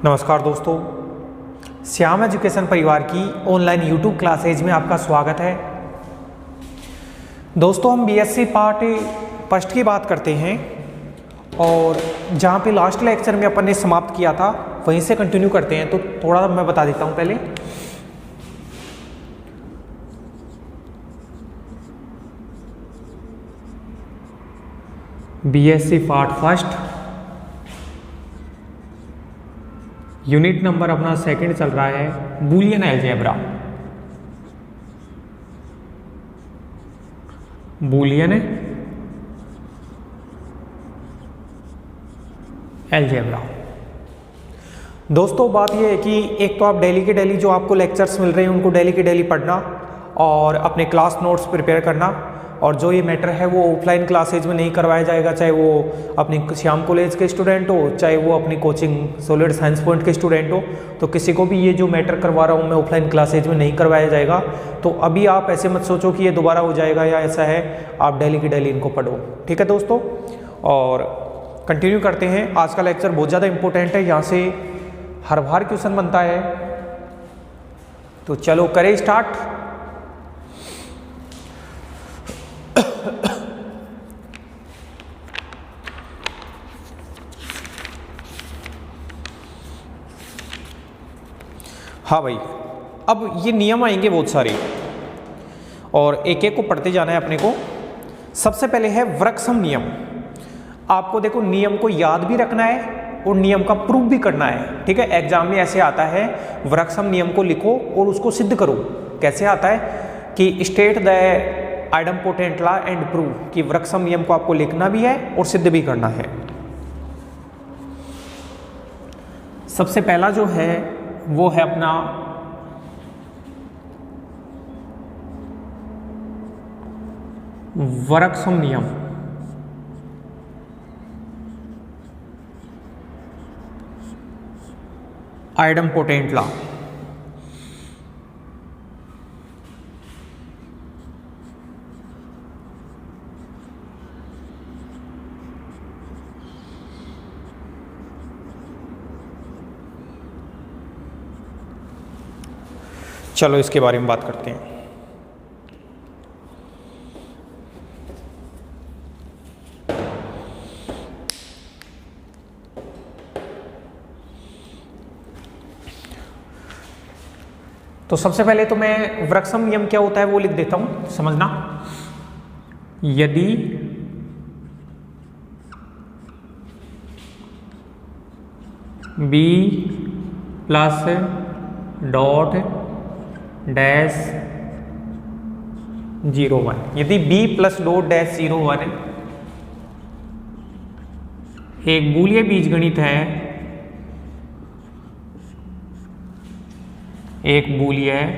नमस्कार दोस्तों, श्याम एजुकेशन परिवार की ऑनलाइन यूट्यूब क्लासेज में आपका स्वागत है। दोस्तों, हम बीएससी पार्ट फर्स्ट की बात करते हैं और जहाँ पे लास्ट लेक्चर में अपन ने समाप्त किया था वहीं से कंटिन्यू करते हैं। तो थोड़ा मैं बता देता हूँ पहले। BSc part first unit number अपना सेकंड चल रहा है, बूलियन अलजेब्रा। Boolean algebra. दोस्तों, बात यह है कि एक तो आप डेली के डेली जो आपको लेक्चर्स मिल रहे हैं उनको डेली के डेली पढ़ना और अपने क्लास नोट्स प्रिपेयर करना। और जो ये मैटर है वो ऑफलाइन क्लासेज में नहीं करवाया जाएगा, चाहे वो अपनी श्याम कॉलेज के स्टूडेंट हो, चाहे वो अपनी कोचिंग सॉलिड साइंस पॉइंट के स्टूडेंट हो। तो किसी को भी ये जो मैटर करवा रहा हूँ मैं ऑफलाइन क्लासेज में नहीं करवाया जाएगा। तो अभी आप ऐसे मत सोचो कि ये दोबारा हो जाएगा या ऐसा है, आप डेली की डेली इनको पढ़ो। ठीक है दोस्तों, और कंटिन्यू करते हैं। आज का लेक्चर बहुत ज़्यादा इंपॉर्टेंट है, यहाँ से हर बार क्वेश्चन बनता है। तो चलो करें स्टार्ट। हाँ भाई, अब ये नियम आएंगे बहुत सारे और एक एक को पढ़ते जाना है अपने को। सबसे पहले है वृक्षम नियम। आपको देखो नियम को याद भी रखना है और नियम का प्रूफ भी करना है। ठीक है, एग्जाम में ऐसे आता है, वृक्षम नियम को लिखो और उसको सिद्ध करो। कैसे आता है कि state the idempotent law and prove, कि वृक्षम नियम को आपको लिखना भी है और सिद्ध भी करना है। सबसे पहला जो है वो है अपना वृक्षम नियम। आइडम्पोटेंट लॉ। चलो इसके बारे में बात करते हैं। तो सबसे पहले तो मैं वृक्षम नियम क्या होता है वो लिख देता हूं, समझना। यदि बी प्लस डॉट डैश 0 1, यदि b प्लस डॉट डैश 0 1 एक बूलियन बीजगणित है, एक बूलियन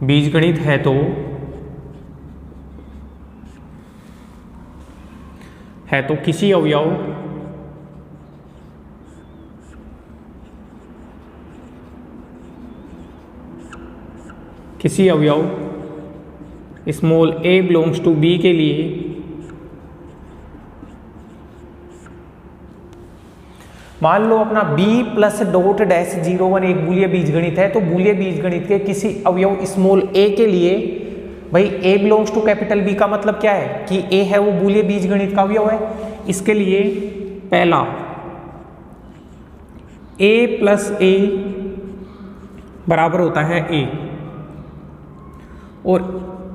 बीजगणित है तो किसी अवयव small a belongs to b के लिए मान लो अपना b प्लस डॉट डैश 0 1 एक बूलियन बीजगणित है। तो बूलियन बीजगणित के किसी अवयव स्मॉल a के लिए, भाई a belongs to capital B का मतलब क्या है कि a है वो बूलियन बीजगणित का अवयव है। इसके लिए पहला a प्लस a बराबर होता है a और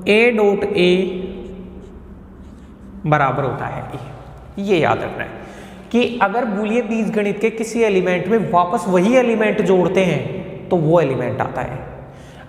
a डॉट a बराबर होता है a। ये याद रखना है कि अगर बूलियन बीजगणित के किसी एलिमेंट में वापस वही एलिमेंट जोड़ते हैं तो वो एलिमेंट आता है।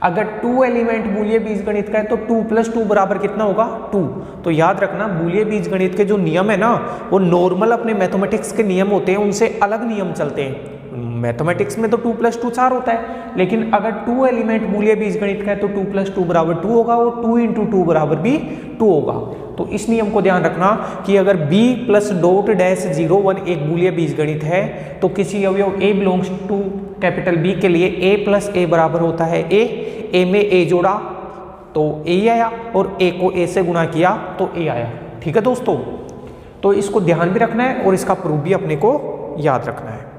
अगर 2 एलिमेंट बूलियन बीजगणित का है तो 2 प्लस 2 बराबर कितना होगा 2। तो याद रखना बूलियन बीजगणित के जो नियम है ना वो नॉर्मल अपने मैथमेटिक्स के नियम होते हैं, उनसे अलग नियम चलते हैं। मैथमेटिक्स में तो 2 प्लस 2 4 होता है, लेकिन अगर 2 एलिमेंट बूलियन बीजगणित का है तो 2 प्लस 2 बराबर 2 होगा और 2 इंटू 2 बराबर भी 2 होगा। तो इस नियम को ध्यान रखना कि अगर b प्लस डॉट डैश 0 1 एक बूलियन बीजगणित है तो किसी अवयव a belongs to capital B के लिए a प्लस a बराबर होता है a में a जोड़ा तो a आया और a को a से गुणा किया तो a आया। ठीक है दोस्तों, तो इसको ध्यान भी रखना है और इसका प्रूफ भी अपने को याद रखना है।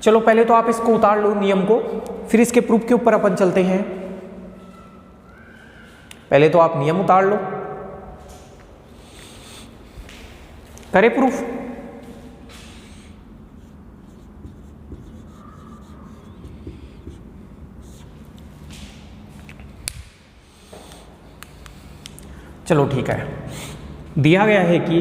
चलो पहले तो आप इसको उतार लो नियम को, फिर इसके प्रूफ के ऊपर अपन चलते हैं। पहले तो आप नियम उतार लो, करें प्रूफ। चलो ठीक है, दिया गया है कि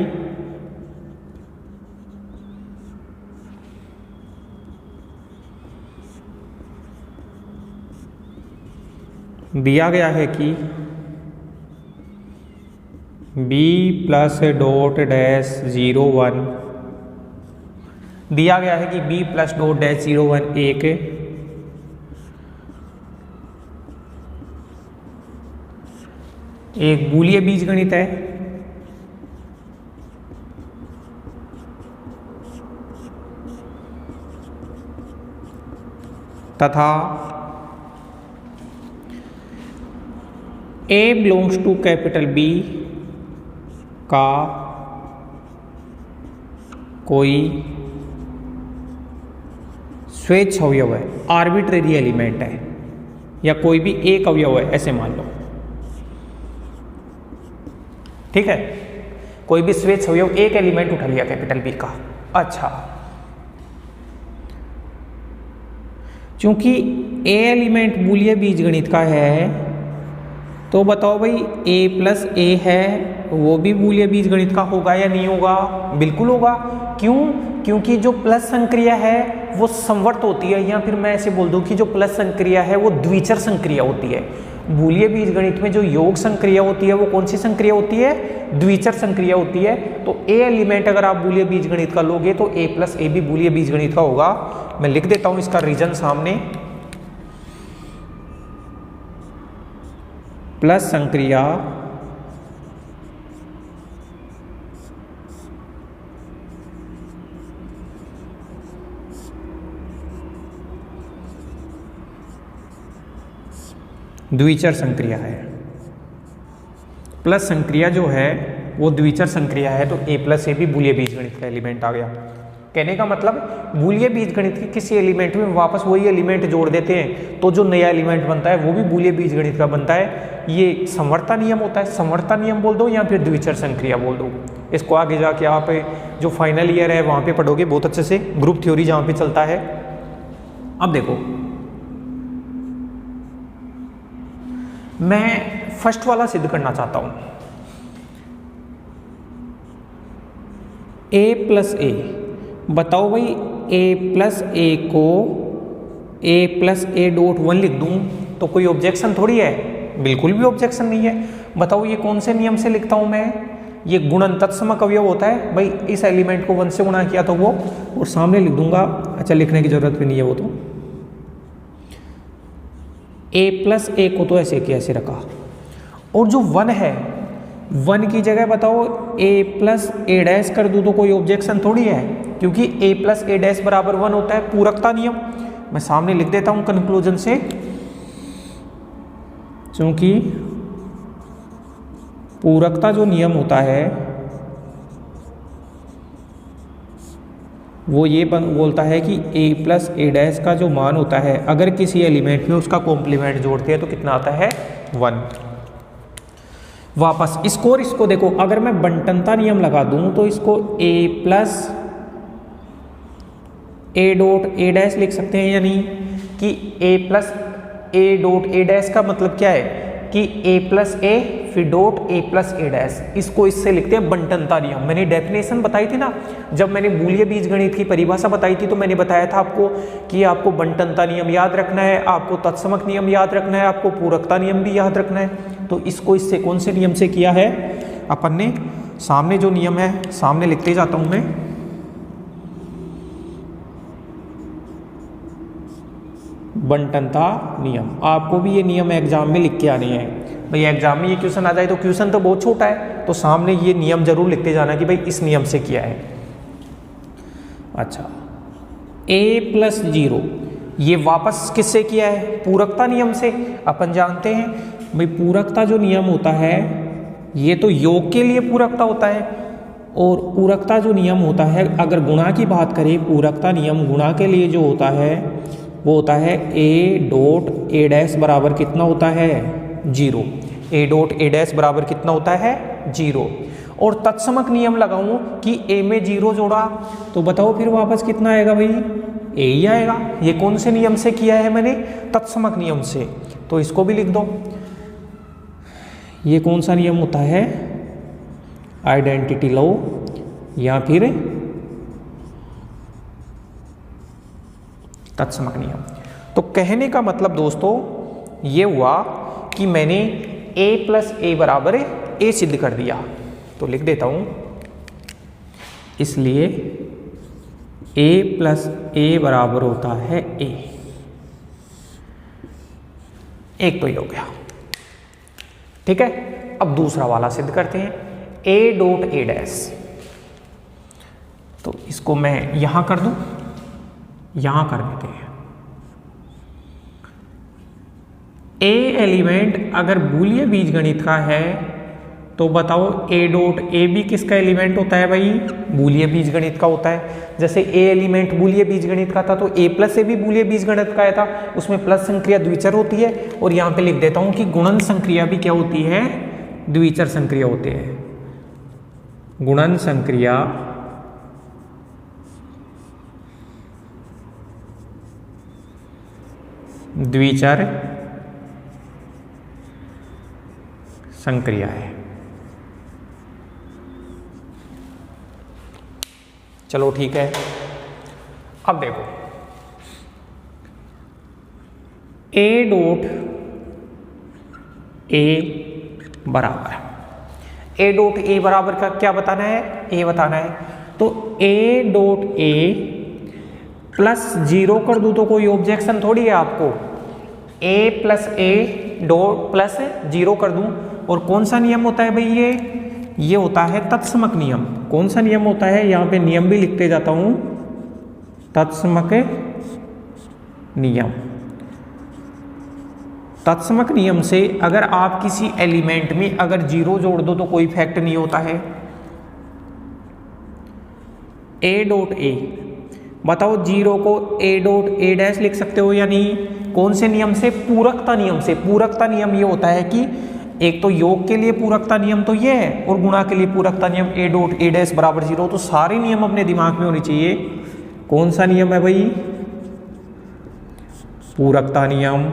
b प्लस डॉट डैश 0 1, दिया गया है कि b प्लस डॉट डैश 0 1 एक बूलियन बीजगणित है तथा a belongs to capital B का कोई स्वेच्छ अवयव है, आर्बिट्रेरी एलिमेंट है, या कोई भी एक अवयव है ऐसे मान लो। ठीक है, कोई भी स्वेच्छ अवयव एक एलिमेंट उठा लिया कैपिटल बी का। अच्छा, चूंकि ए एलिमेंट बूलियन बीजगणित का है तो बताओ भाई a प्लस ए है वो भी बूलियन बीजगणित का होगा या नहीं होगा? बिल्कुल होगा। क्यों? क्योंकि जो प्लस संक्रिया है वो संवर्त होती है, या फिर मैं ऐसे बोल दूं कि जो प्लस संक्रिया है वो द्विचर संक्रिया होती है। बूलियन बीजगणित में जो योग संक्रिया होती है वो कौन सी संक्रिया होती है? द्विचर संक्रिया होती है। तो ए एलिमेंट अगर आप बूलियन बीजगणित का लोगे तो a प्लस ए भी बूलियन बीजगणित का होगा। मैं लिख देता हूं इसका रीजन सामने, प्लस संक्रिया द्विचर संक्रिया है। प्लस संक्रिया जो है वो द्विचर संक्रिया है, तो a प्लस ए भी बूलियन बीजगणित का एलिमेंट आ गया। कहने का मतलब बूलियन बीजगणित के किसी एलिमेंट में वापस वही एलिमेंट जोड़ देते हैं तो जो नया एलिमेंट बनता है वो भी बूलियन बीजगणित का बनता है। ये समवर्ता नियम होता है, समवर्ता नियम बोल दो या फिर द्विचर संक्रिया बोल दो। इसको आगे जाके आप जो फाइनल ईयर है वहाँ पे पढ़ोगे बहुत अच्छे से, ग्रुप थ्योरी जहाँ पे चलता है। अब देखो, मैं फर्स्ट वाला सिद्ध करना चाहता हूं, a प्लस ए। बताओ भाई a प्लस ए को a प्लस ए डॉट 1 लिख दूं तो कोई ऑब्जेक्शन थोड़ी है? बिल्कुल भी ऑब्जेक्शन नहीं है। बताओ ये कौन से नियम से लिखता हूं मैं? ये गुणन तत्समक अवयव होता है भाई, इस एलिमेंट को 1 से गुणा किया तो वो, और सामने लिख दूंगा। अच्छा, लिखने की जरूरत भी नहीं है वो तो। a प्लस ए को तो ऐसे के ऐसे रखा, और जो 1 है 1 की जगह बताओ a प्लस ए डैश कर दूँ तो कोई ऑब्जेक्शन थोड़ी है, क्योंकि a प्लस ए डैश बराबर 1 होता है, पूरकता नियम। मैं सामने लिख देता हूं कंक्लूजन से, क्योंकि पूरकता जो नियम होता है वो ये बोलता है कि a प्लस ए डैश का जो मान होता है अगर किसी एलिमेंट में उसका कॉम्प्लीमेंट जोड़ते हैं तो कितना आता है? 1। वापस इसको और इसको देखो, अगर मैं बंटनता नियम लगा दूं तो इसको a plus A dot A dash लिख सकते हैं या नहीं? कि a plus A dot A dash का मतलब क्या है कि a प्लस ए फिर dot a plus A dash, इसको इससे लिखते हैं बंटनता नियम। मैंने डेफिनेशन बताई थी ना, जब मैंने बूलियन बीजगणित की परिभाषा बताई थी तो मैंने बताया था आपको कि आपको बंटनता नियम याद रखना है, आपको तत्समक नियम याद रखना है, आपको पूरकता नियम भी याद रखना है। तो इसको इससे कौन से नियम से किया है अपन ने? सामने जो नियम है सामने लिखते जाता हूं मैं, बंटनता नियम। आपको भी ये नियम एग्जाम में लिख के आने हैं भाई। एग्जाम में ये क्वेश्चन आ जाए तो क्वेश्चन तो बहुत छोटा है, तो सामने ये नियम जरूर लिखते जाना कि भाई इस नियम से किया है। अच्छा, a प्लस 0 ये वापस किससे किया है? पूरकता नियम से। अपन जानते हैं भाई पूरकता जो नियम होता है ये तो योग के लिए पूरकता होता है। और पूरकता जो नियम होता है, अगर गुणा की बात करें, पूरकता नियम गुणा के लिए जो होता है वो होता है ए डॉट ए डैश बराबर कितना होता है 0। ए डॉट ए डैश बराबर कितना होता है 0। और तत्समक नियम लगाऊं कि ए में 0 जोड़ा तो बताओ फिर वापस कितना आएगा भाई, ए ही आएगा। ये कौन से नियम से किया है मैंने, तत्समक नियम से। तो इसको भी लिख दो। ये कौन सा नियम होता है, आइडेंटिटी लॉ या फिर तत्समक नियम। तो कहने का मतलब दोस्तों ये हुआ कि मैंने a प्लस ए बराबर ए सिद्ध कर दिया। तो लिख देता हूं, इसलिए a प्लस ए बराबर होता है a। एक तो ये हो गया, ठीक है। अब दूसरा वाला सिद्ध करते हैं, a डॉट ए डैश। तो इसको मैं यहां कर दूं, यहां कर देते हैं। ए एलिमेंट अगर बूलिय बीजगणित का है तो बताओ ए डॉट ए भी किसका एलिमेंट होता है भाई, बूलिय बीजगणित का होता है। जैसे ए एलिमेंट बूलिय बीजगणित का था तो ए प्लस ए भी बूलिय बीजगणित का था, उसमें प्लस संक्रिया द्विचर होती है। और यहां पे लिख देता हूं कि गुणन संक्रिया भी क्या होती है, द्विचर संक्रिया होती है। गुणन संक्रिया द्विचर संक्रिया है। चलो ठीक है। अब देखो a डॉट ए बराबर, a डॉट ए बराबर का क्या बताना है, a बताना है। तो a डॉट ए प्लस 0 कर दूं तो कोई ऑब्जेक्शन थोड़ी है आपको। a plus A dot plus 0 कर दूं। और कौन सा नियम होता है भाई, ये होता है तत्समक नियम। कौन सा नियम होता है, यहां पे नियम भी लिखते जाता हूं, तत्समक नियम। तत्समक नियम से अगर आप किसी एलिमेंट में अगर 0 जोड़ दो तो कोई फैक्ट नहीं होता है। a डॉट ए, बताओ 0 को a डॉट ए डैश लिख सकते हो या नहीं। कौन से नियम से, पूरकता नियम से। पूरकता नियम ये होता है कि एक तो योग के लिए पूरकता नियम तो ये है और गुणा के लिए पूरकता नियम a डॉट ए डैश बराबर 0। तो सारे नियम अपने दिमाग में होने चाहिए। कौन सा नियम है भाई, पूरकता नियम।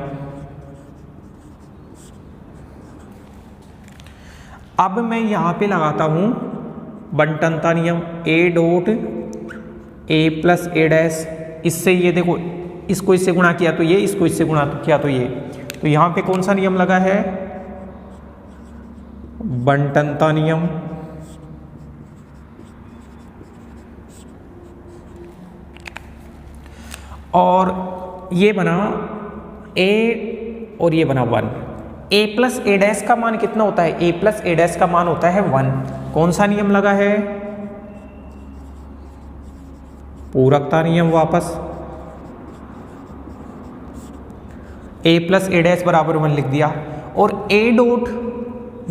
अब मैं यहां पे लगाता हूं बंटनता नियम, a dot A plus A dash. इससे ये देखो, इसको इससे गुणा किया तो ये, इसको इससे गुणा किया तो ये। तो यहां पे कौन सा नियम लगा है, बंटनता नियम। और ये बना a और ये बना 1। a प्लस ए डैश का मान कितना होता है, a प्लस ए डैश का मान होता है 1। कौन सा नियम लगा है, पूरकता नियम। वापस a प्लस ए डैश बराबर 1 लिख दिया। और a डॉट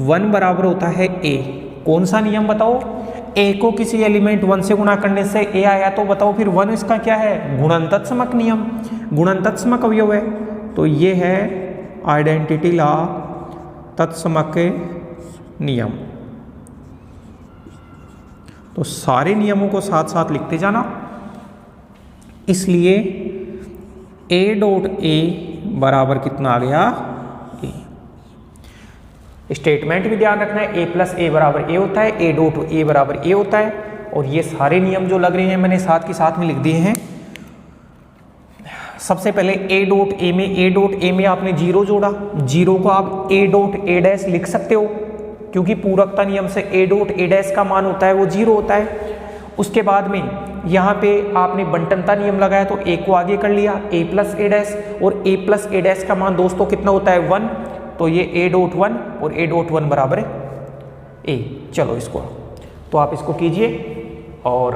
1 बराबर होता है a। कौन सा नियम बताओ, a को किसी एलिमेंट 1 से गुणा करने से a आया तो बताओ फिर 1 इसका क्या है, गुणनतत्समक नियम। गुणनतत्समक अवयव है। तो ये है आइडेंटिटी लॉ, तत्समक नियम। तो सारे नियमों को साथ साथ लिखते जाना। इसलिए a डॉट ए बराबर कितना आ गया, स्टेटमेंट भी ध्यान रखना है, a प्लस ए बराबर ए होता है, a डॉट ए बराबर ए होता है। और ये सारे नियम जो लग रहे हैं मैंने साथ के साथ में लिख दिए हैं। सबसे पहले a डॉट ए में, a डॉट ए में आपने 0 जोड़ा, 0 को आप a डॉट ए डैश लिख सकते हो क्योंकि पूरकता नियम से a डॉट ए डैश का मान होता है वो 0 होता है। उसके बाद में यहाँ पे आपने बंटनता नियम लगाया तो a को आगे कर लिया, a प्लस ए डैश। और a प्लस ए डैश का मान दोस्तों कितना होता है 1। तो ये a डॉट 1 और a डॉट 1 बराबर है a। चलो इसको, तो आप इसको कीजिए और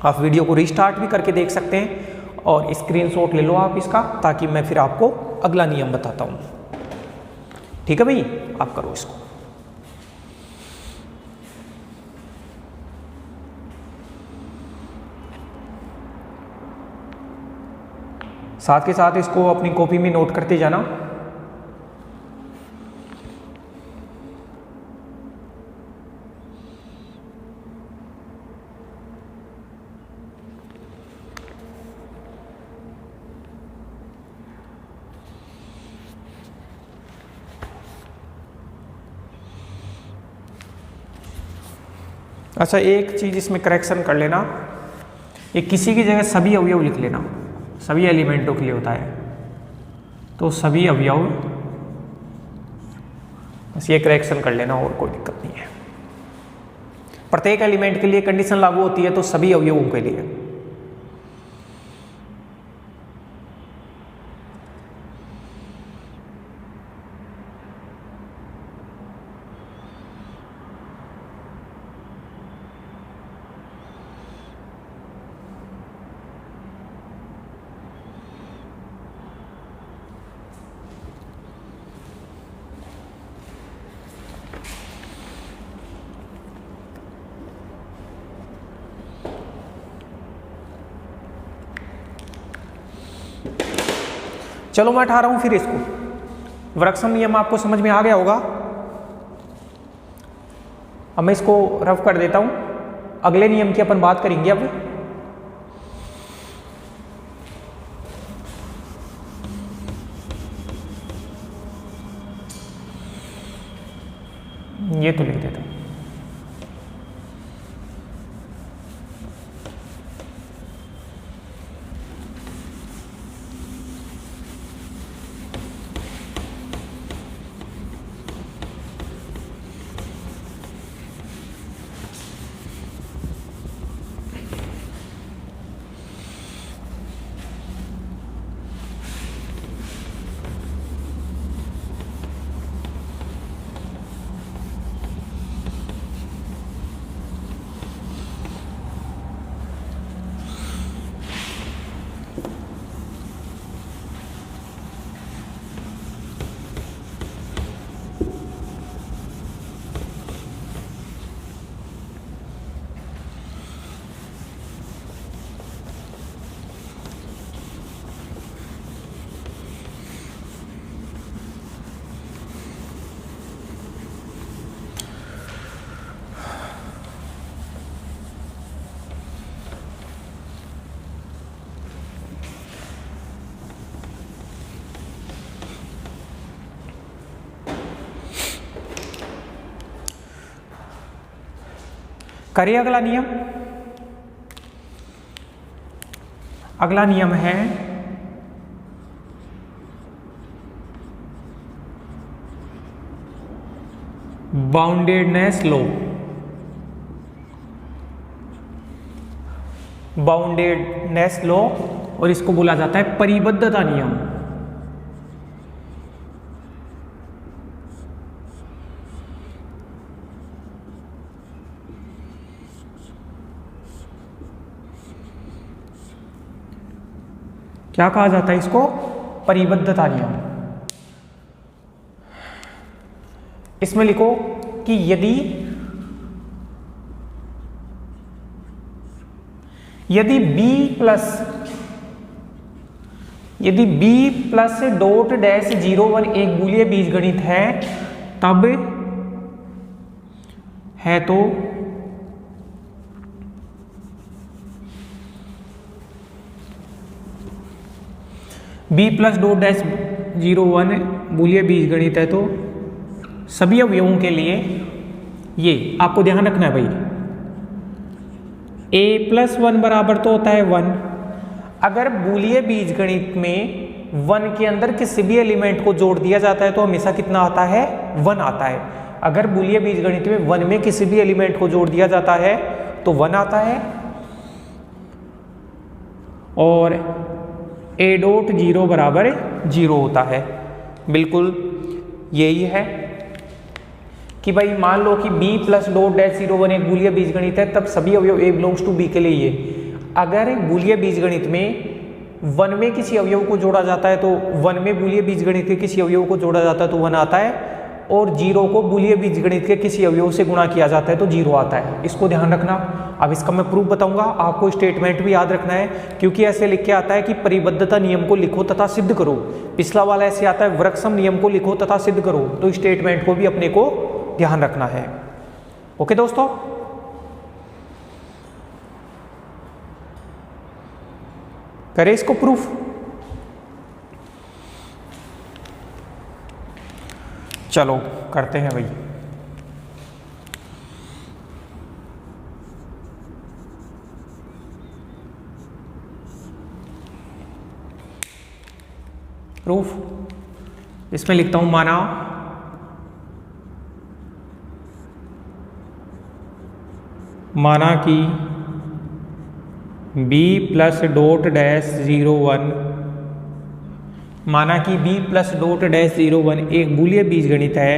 आप वीडियो को रिस्टार्ट भी करके देख सकते हैं और स्क्रीनशॉट ले लो आप इसका, ताकि मैं फिर आपको अगला नियम बताता हूँ। ठीक है भाई, आप करो इसको। साथ के साथ इसको अपनी कॉपी में नोट करते जाना। अच्छा, एक चीज इसमें करेक्शन कर लेना, ये किसी की जगह सभी अवयव लिख लेना, सभी एलिमेंटों के लिए होता है, तो सभी अवयव, बस ये करेक्शन कर लेना और कोई दिक्कत नहीं है। प्रत्येक एलिमेंट के लिए कंडीशन लागू होती है, तो सभी अवयवों के लिए। चलो मैं उठा रहा हूं फिर इसको। वृक्षम नियम आपको समझ में आ गया होगा। अब मैं इसको रफ कर देता हूं, अगले नियम की अपन बात करेंगे। अब ये तो लिख देता हूं। करिए अगला नियम। अगला नियम है बाउंडेडनेस लॉ। बाउंडेडनेस लॉ, और इसको बोला जाता है परिबद्धता नियम। क्या कहा जाता है इसको? परिबद्धता नियम। इसमें लिखो कि यदि b प्लस डॉट डैश 01 एक बूलिय बीजगणित है, तब है तो b प्लस डॉट डैश 01 बूलिय बीजगणित है, तो सभी अवयवों के लिए ये आपको ध्यान रखना है भाई, a प्लस 1 बराबर तो होता है 1। अगर बूलिय बीजगणित में 1 के अंदर किसी भी एलिमेंट को जोड़ दिया जाता है तो हमेशा कितना आता है? 1 आता है। अगर बूलिय बीजगणित में 1 में किसी भी एलिमेंट को जोड़ दिया जाता है तो 1 आता है, और a डॉट 0 बराबर 0 होता है। बिल्कुल यही है कि भाई मान लो कि b प्लस डॉट डैश 01 एक बूलिय बीजगणित है, तब सभी अवयव a बिलोंग्स टू b के लिए ये। अगर बूलिय बीजगणित में 1 में किसी अवयव को जोड़ा जाता है तो 1 में बूलिय बीजगणित के किसी अवयव को जोड़ा जाता है तो 1 आता है, और 0 को बूलिय बीजगणित के किसी अवयव से गुणा किया जाता है तो 0 आता है, इसको ध्यान रखना। अब इसका मैं प्रूफ बताऊंगा, आपको स्टेटमेंट भी याद रखना है, क्योंकि ऐसे लिख के आता है कि परिबद्धता नियम को लिखो तथा सिद्ध करो। पिछला वाला ऐसे आता है वृक्षम नियम को लिखो तथा सिद्ध करो, तो स्टेटमेंट को भी अपने को ध्यान रखना है। ओके दोस्तों, करें इसको प्रूफ। चलो करते हैं भाई। प्रूफ इसमें लिखता हूं, माना कि b प्लस डॉट डैश 01, माना कि b प्लस डॉट डैश 01 एक बूलिय बीजगणित है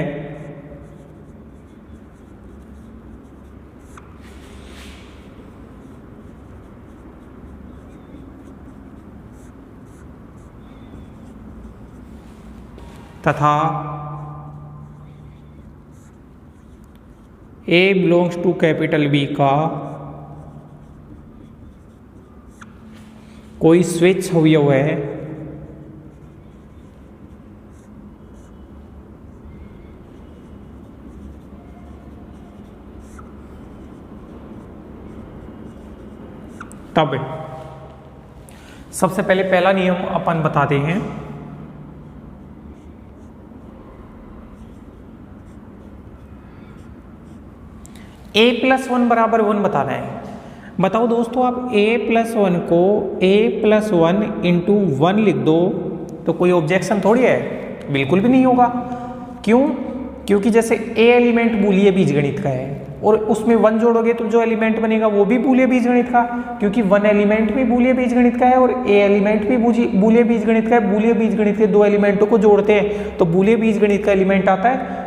तथा a belongs to capital B का कोई स्विच अवयव है तब सबसे पहले पहला नियम अपन बताते हैं। a प्लस 1 बराबर 1 बताना है। बताओ दोस्तों, आप a प्लस 1 को a प्लस 1 इंटू 1 लिख दो तो कोई ऑब्जेक्शन थोड़ी है, बिल्कुल भी नहीं होगा। क्यों? क्योंकि जैसे a एलिमेंट बूलिय बीजगणित का है और उसमें 1 जोड़ोगे तो जो एलिमेंट बनेगा वो भी बूलिय बीजगणित का, क्योंकि 1 एलिमेंट भी बूलिय बीजगणित का है और a एलिमेंट भी बूलिय बीजगणित का है। बूलिय बीजगणित के दो एलिमेंटों को जोड़ते हैं तो बूलिय बीजगणित का एलिमेंट आता है।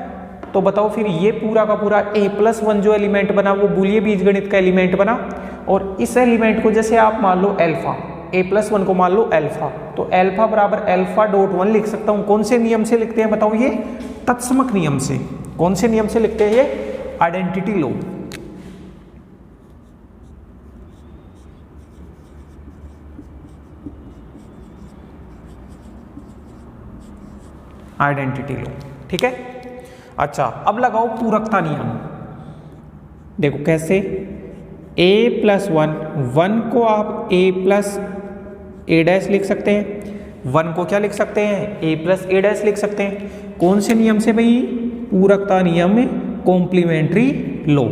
तो बताओ फिर ये पूरा का पूरा a प्लस 1 जो एलिमेंट बना वो बूलिय बीजगणित का एलिमेंट बना, और इस एलिमेंट को जैसे आप मान लो अल्फा, a प्लस 1 को मान लो अल्फा, तो अल्फा बराबर अल्फा डॉट 1 लिख सकता हूं। कौन से नियम से लिखते हैं बताओ? ये तत्समक नियम से। कौन से नियम से लिखते हैं? ये आइडेंटिटी लॉ। आइडेंटिटी लॉ, ठीक है। अच्छा, अब लगाओ पूरकता नियम। देखो कैसे, a प्लस 1 को आप a प्लस a डैश लिख सकते हैं, 1 को क्या लिख सकते हैं? a प्लस a डैश लिख सकते हैं। कौन से नियम से भाई? पूरकता नियम में, कॉम्प्लीमेंट्री लॉ,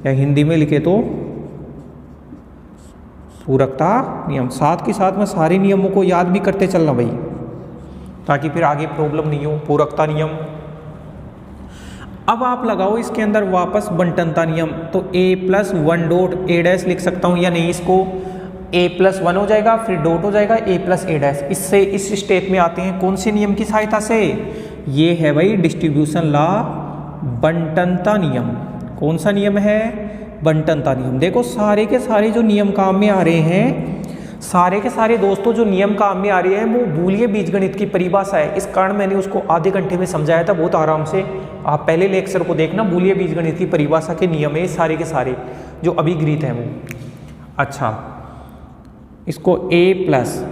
या हिंदी में लिखे तो पूरकता नियम। साथ के साथ में सारे नियमों को याद भी करते चलना भाई, ताकि फिर आगे प्रॉब्लम नहीं हो। पूरकता नियम। अब आप लगाओ इसके अंदर वापस बंटनता नियम, तो a plus 1 dot a dash लिख सकता हूं या नहीं? इसको a प्लस 1 हो जाएगा, फिर डॉट हो जाएगा a प्लस a डैश। इससे इस स्टेप में आते हैं कौन से नियम की सहायता से? ये है भाई डिस्ट्रीब्यूशन लॉ, बंटनता नियम। कौन सा नियम है? बंटनता नियम। देखो सारे के सारे जो नियम काम में आ रहे हैं, सारे के सारे दोस्तों जो नियम काम में आ रहे हैं वो बूलिय बीजगणित की परिभाषा है। इस कारण मैंने उसको आधे घंटे में समझाया था बहुत आराम से। आप पहले लेक्चर को देखना, बूलिय बीजगणित की परिभाषा के नियम है सारे के सारे जो अभिगृहीत हैं वो। अच्छा, इसको a प्लस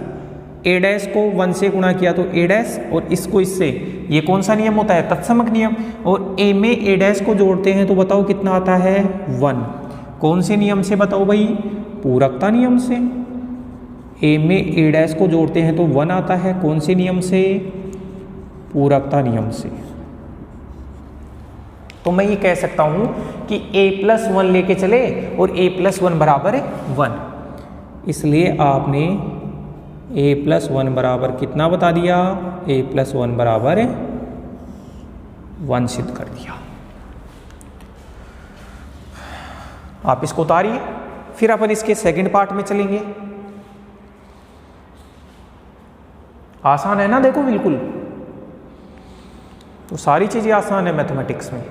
a डैश को 1 से गुणा किया तो a डैश, और इसको इससे, ये कौन सा नियम होता है? तत्समक नियम। और a में a डैश को जोड़ते हैं तो बताओ कितना आता है? 1। कौन से नियम से बताओ भाई? पूरकता नियम से। a में a डैश को जोड़ते हैं तो 1 आता है। कौन से नियम से? पूरकता नियम से। तो मैं ये कह सकता हूं कि a प्लस 1 लेके चले और a प्लस 1 बराबर 1, इसलिए आपने a प्लस 1 बराबर कितना बता दिया? a प्लस 1 बराबर 1 सिद्ध कर दिया। आप इसको उतारिए, फिर अपन इसके सेकंड पार्ट में चलेंगे। आसान है ना? देखो बिल्कुल, तो सारी चीजें आसान है मैथमेटिक्स में।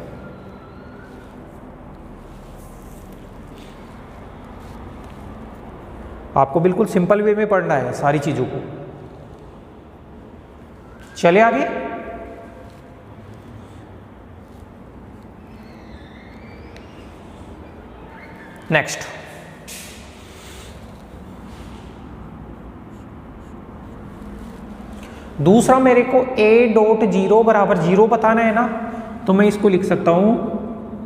आपको बिल्कुल सिंपल वे में पढ़ना है सारी चीजों को। चले आगे। नेक्स्ट, दूसरा मेरे को ए डॉट जीरो बराबर जीरो बताना है ना, तो मैं इसको लिख सकता हूं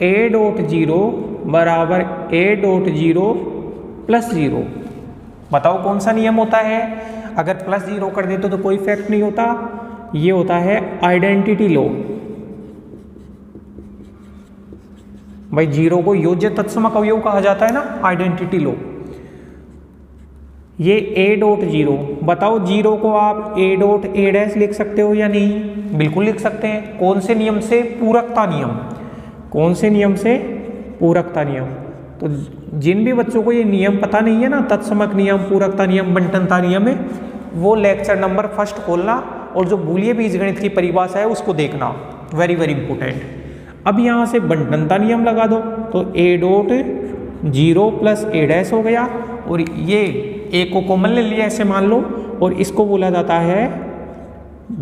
ए डॉट जीरो बराबर ए डॉट जीरो प्लस जीरो। बताओ कौन सा नियम होता है? अगर प्लस जीरो कर देते तो कोई इफेक्ट नहीं होता, ये होता है आइडेंटिटी लॉ। भाई जीरो को योज्य तत्समक अवयव कहा जाता है ना, आइडेंटिटी लॉ। ये ए डॉट जीरो, बताओ जीरो को आप ए डॉट ए डैश लिख सकते हो या नहीं? बिल्कुल लिख सकते हैं। कौन से नियम से? पूरकता नियम। कौन से नियम से? पूरकता नियम। तो जिन भी बच्चों को ये नियम पता नहीं है ना, तत्समक नियम, पूरकता नियम, बंटनता नियम है, वो लेक्चर नंबर फर्स्ट खोलना और जो बूलिय बीजगणित की परिभाषा है उसको देखना, वेरी वेरी इंपॉर्टेंट। अब यहाँ से बंटनता नियम लगा दो, तो ए डॉट जीरो प्लस ए डैश हो गया, और ये ए को कॉमन ले लिया ऐसे मान लो, और इसको बोला जाता है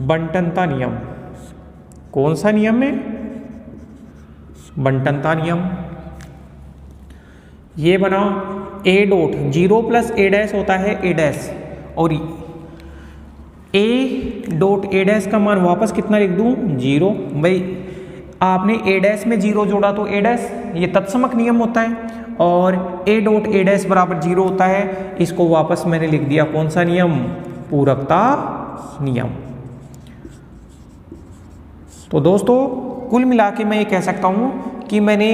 बंटनता नियम। कौन सा नियम है? बंटनता नियम। ये बना ए डॉट जीरो प्लस ए डैश होता है ए डैश, और ए डॉट ए डैश का मान वापस कितना लिख दूं? जीरो। भाई आपने ए डैश में जीरो जोड़ा तो ए डैश, ये तत्समक नियम होता है, और ए डॉट ए डैश बराबर जीरो होता है। इसको वापस मैंने लिख दिया कौन सा नियम? पूरकता नियम। तो दोस्तों कुल मिला के मैं ये कह सकता हूं कि मैंने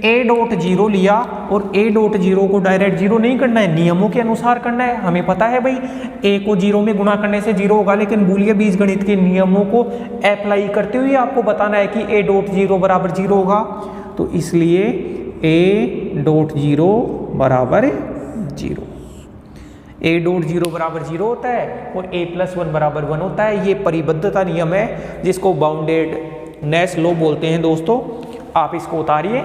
ए डॉट जीरो लिया, और ए डॉट जीरो को डायरेक्ट जीरो नहीं करना है, नियमों के अनुसार करना है। हमें पता है भाई ए को जीरो में गुणा करने से जीरो होगा, लेकिन बूलिय बीजगणित के नियमों को अप्लाई करते हुए आपको बताना है कि ए डॉट जीरो बराबर जीरो होगा। तो इसलिए ए डॉट जीरो बराबर जीरो, ए डॉट जीरो बराबर जीरो होता है, और ए प्लस वन बराबर वन होता है। ये परिबद्धता नियम है, जिसको बाउंडेडनेस लॉ बोलते हैं दोस्तों। आप इसको उतारिए,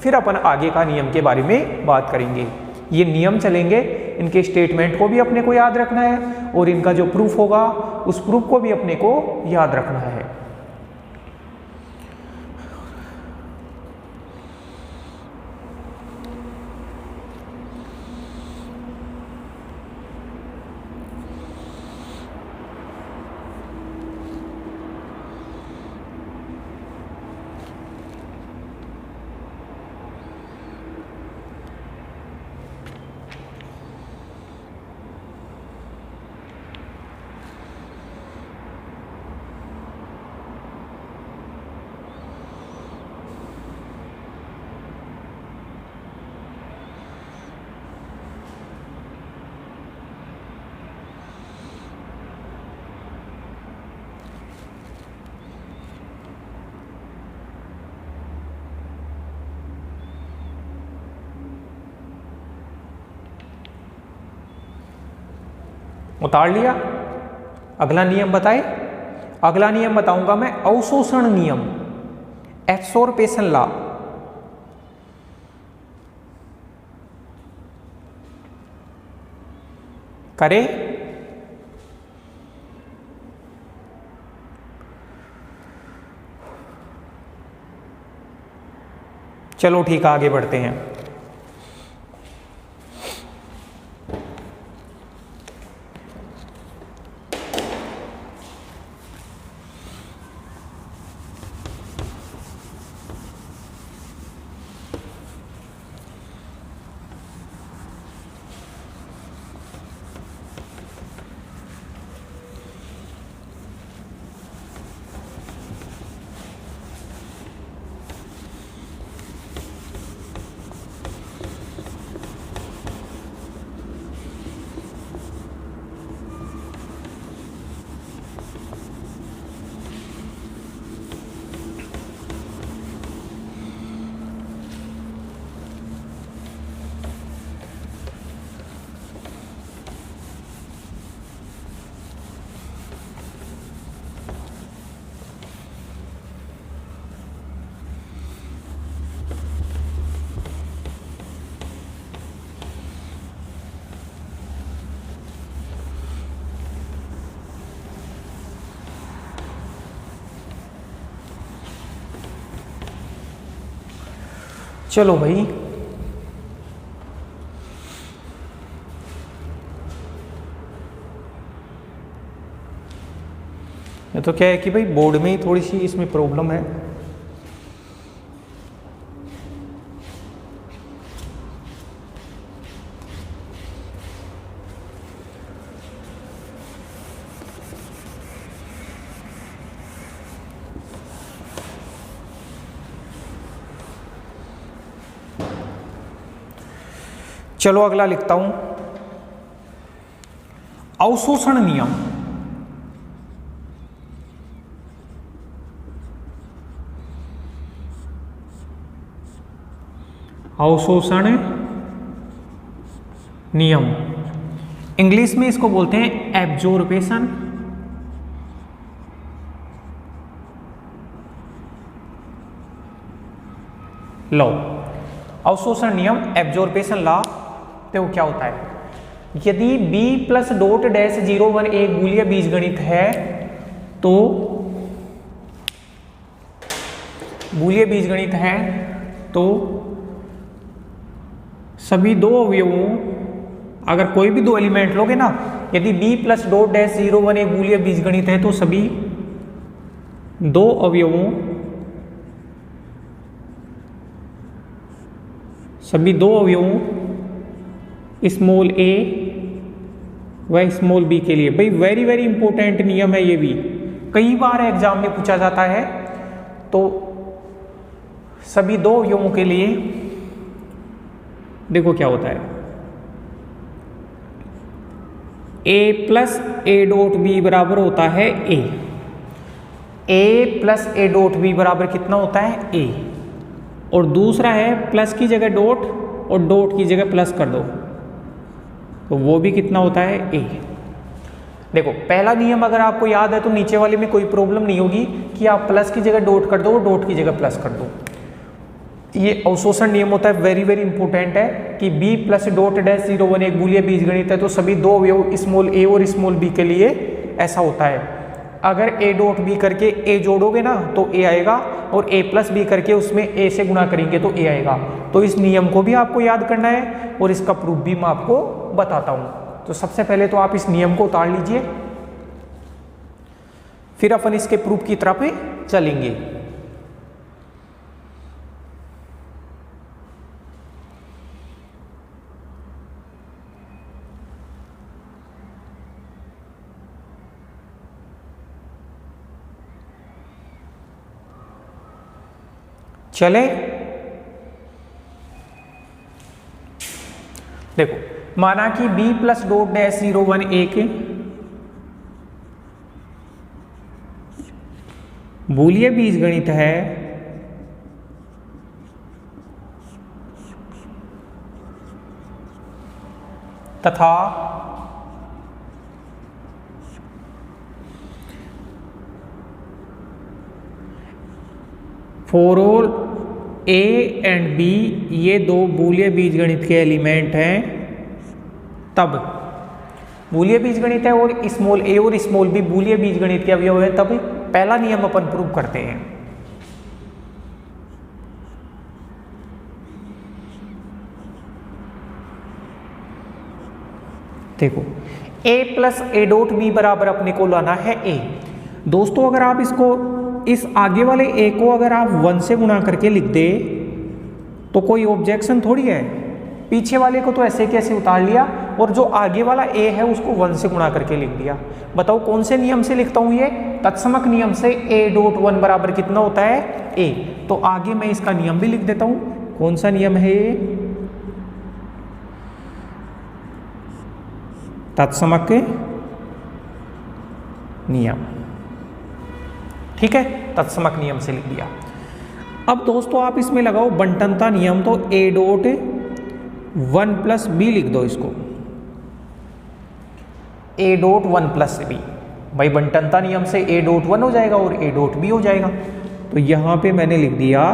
फिर अपन आगे का नियम के बारे में बात करेंगे। ये नियम चलेंगे, इनके स्टेटमेंट को भी अपने को याद रखना है, और इनका जो प्रूफ होगा उस प्रूफ को भी अपने को याद रखना है। उतार लिया। अगला नियम बताए? अगला नियम बताऊंगा मैं अवशोषण नियम, एब्सॉर्प्शन लॉ। करे? चलो ठीक है, आगे बढ़ते हैं। चलो भाई, ये तो क्या है कि भाई बोर्ड में ही थोड़ी सी इसमें प्रॉब्लम है। चलो अगला लिखता हूं, अवशोषण नियम। अवशोषण नियम इंग्लिश में इसको बोलते हैं एब्जॉर्बेशन लॉ। अवशोषण नियम, एब्जॉर्बेशन लॉ। देखो क्या होता है, यदि b प्लस डॉट डैश 01 एक बूलिया बीजगणित है तो बूलिया बीजगणित है तो सभी दो अवयवों, अगर कोई भी दो एलिमेंट लोगे ना, यदि b प्लस डॉट डैश 01 एक बूलिया बीजगणित है तो सभी दो अवयवों स्मॉल a व स्मॉल b के लिए, भाई वेरी वेरी इंपॉर्टेंट नियम है ये भी, कई बार एग्जाम में पूछा जाता है। तो सभी दो अवयवों के लिए देखो क्या होता है, a plus A dot B बराबर होता है a plus A dot B बराबर कितना होता है a, और दूसरा है प्लस की जगह डॉट और डॉट की जगह प्लस कर दो तो वो भी कितना होता है a। देखो पहला नियम अगर आपको याद है तो नीचे वाले में कोई प्रॉब्लम नहीं होगी कि आप प्लस की जगह डॉट कर दो और डॉट की जगह प्लस कर दो। ये अवशोषण नियम होता है, वेरी वेरी इंपॉर्टेंट है कि b प्लस डॉट डैश 01 एक बूलिया बीजगणित है तो सभी दो अवयव स्मॉल a और स्मॉल b के लिए ऐसा होता है। अगर a डॉट b करके a जोड़ोगे ना तो a आएगा, और a प्लस b करके उसमें a से गुणा करेंगे तो a आएगा। तो इस नियम को भी आपको याद करना है और इसका प्रूफ भी मैं आपको बताता हूं। तो सबसे पहले तो आप इस नियम को उतार लीजिए, फिर अपन इसके प्रूफ की तरफ चलेंगे। चले देखो, माना कि b प्लस डॉट डैश 01 एक बूलिया बीजगणित है तथा for all a and b ये दो बूलिया बीजगणित के एलिमेंट हैं, तब बूलिया बीजगणित है और स्मॉल a और स्मॉल b बूलिया बीजगणित के अवयव है, तब पहला नियम अपन प्रूव करते हैं। देखो a plus A dot B बराबर अपने को लाना है a। दोस्तों अगर आप इसको इस आगे वाले a को अगर आप 1 से गुणा करके लिख दे तो कोई ऑब्जेक्शन थोड़ी है, पीछे वाले को तो ऐसे कैसे उतार लिया और जो आगे वाला a है उसको 1 से गुणा करके लिख दिया। बताओ कौन से नियम से लिखता हूं ये, तत्समक नियम से। a डॉट 1 बराबर कितना होता है a, तो आगे मैं इसका नियम भी लिख देता हूं। कौन सा नियम है ये, तत्समक नियम, ठीक है, तत्समक नियम से लिख दिया। अब दोस्तों आप इसमें लगाओ बंटनता नियम, तो a डॉट 1 प्लस बी लिख दो इसको, a डॉट 1 प्लस बी। भाई बंटनता नियम से a डॉट 1 हो जाएगा और a डॉट बी हो जाएगा, तो यहां पे मैंने लिख दिया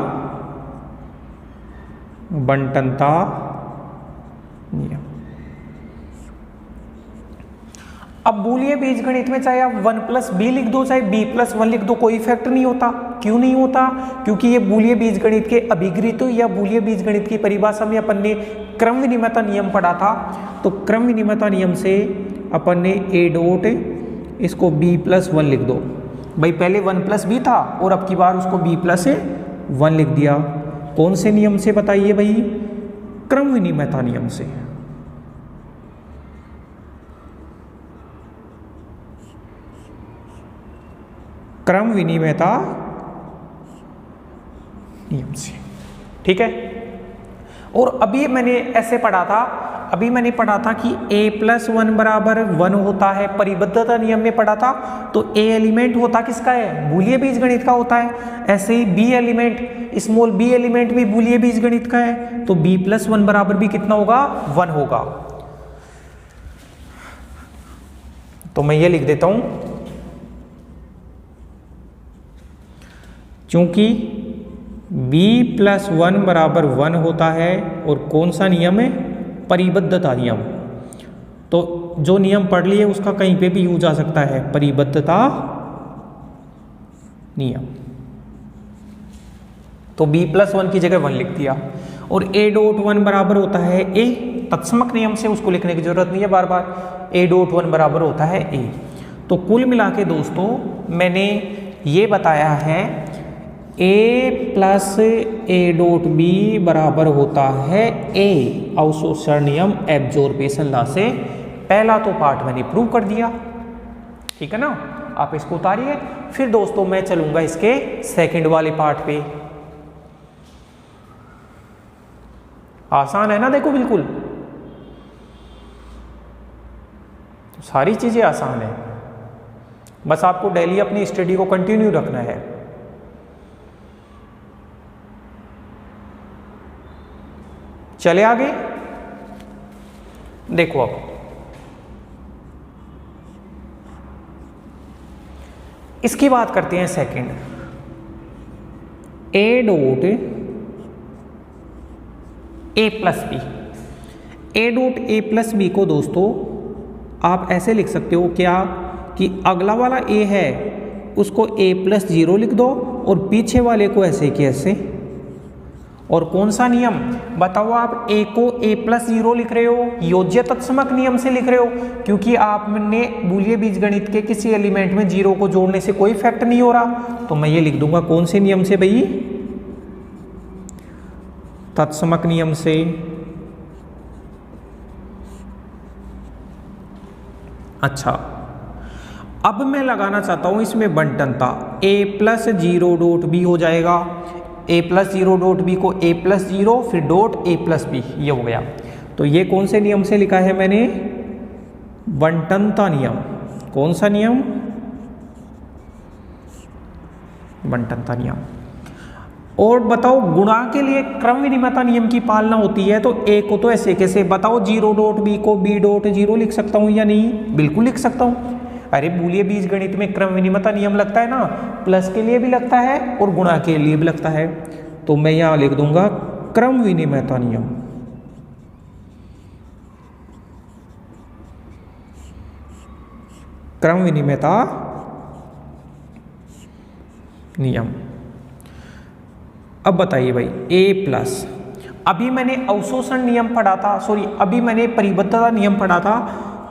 बंटनता नियम। अब बूलिया बीजगणित में चाहे आप 1 प्लस बी लिख दो चाहे b प्लस 1 लिख दो, कोई इफेक्ट नहीं होता। क्यों नहीं होता, क्योंकि ये बूलिया बीजगणित के अभिगृहित या बूलिया बीजगणित की परिभाषा में अपन ने क्रम विनिमयता नियम पढ़ा था। तो क्रम विनिमयता नियम से अपन ने a डॉट इसको b प्लस 1 लिख दो, भाई पहले 1 प्लस बी था और अब की बार उसको बी प्लस 1 लिख दिया। कौन से नियम से बताइए भाई? क्रम विनिमयता नियम से। क्रम विनिमयता नियम से, ठीक है। और अभी मैंने ऐसे पढ़ा था, कि a+1 बराबर 1 होता है, परिबद्धता नियम में पढ़ा था। तो a एलिमेंट होता किसका है? बूलिय बीजगणित का होता है। ऐसे ही b element, small b element भी बूलिय बीजगणित का है। तो b+1 बराबर भी कितना होगा? 1 होगा। तो मैं ये लिख देता हूं, चूंकि b+1 बराबर 1 होता है, और कौन सा नियम है? परिबद्धता नियम। तो जो नियम पढ़ लिए उसका कहीं पे भी यूज आ सकता है, परिबद्धता नियम। तो b+1 की जगह 1 लिख दिया। और a.1 बराबर होता है a, तत्समक नियम से उसको लिखने की जरूरत नहीं है बार बार। a.1 बराबर होता है a। तो कुल मिला के दोस्तों मैंने ये बताया है a+a.b बराबर होता है a, अवशोषण नियम, एब्जॉर्बेशन लॉ से। पहला तो पार्ट मैंने प्रूव कर दिया, ठीक है ना। आप इसको उतारिए, फिर दोस्तों मैं चलूंगा इसके सेकंड वाले पार्ट पे। आसान है ना? देखो बिल्कुल सारी चीजें आसान है, बस आपको डेली अपनी स्टडी को कंटिन्यू रखना है। चले आगे, देखो अब इसकी बात करते हैं सेकंड। a.a+b, a.a+b को दोस्तों आप ऐसे लिख सकते हो क्या कि अगला वाला a है उसको a+0 लिख दो और पीछे वाले को ऐसे कि ऐसे। और कौन सा नियम बताओ? आप a को a+0 लिख रहे हो, योज्य तत्समक नियम से लिख रहे हो, क्योंकि आपने बूलिय बीजगणित के किसी एलिमेंट में 0 को जोड़ने से कोई इफेक्ट नहीं हो रहा। तो मैं ये लिख दूंगा कौन से नियम से भाई? तत्समक नियम से। अच्छा, अब मैं लगाना चाहता हूं इसमें बंटनता, a+0.b हो जाएगा। a+0.b को a+0 फिर डॉट a+b, ये हो गया। तो ये कौन से नियम से लिखा है मैंने? बंटनता नियम। कौन सा नियम? बंटनता नियम। और बताओ गुणा के लिए क्रम विनिमयता नियम की पालना होती है। तो a को तो ऐसे कैसे बताओ? 0.b को b.0 लिख सकता हूं या नहीं? बिल्कुल लिख सकता हूं। अरे बूलिय बीजगणित में क्रम विनिमयता नियम लगता है ना, प्लस के लिए भी लगता है और गुणा के लिए भी लगता है। तो मैं यहां लिख दूंगा क्रम विनिमयता नियम। क्रम विनिमयता नियम। अब बताइए भाई a+, अभी मैंने अवशोषण नियम पढ़ा था, अभी मैंने परिबद्धता नियम पढ़ा था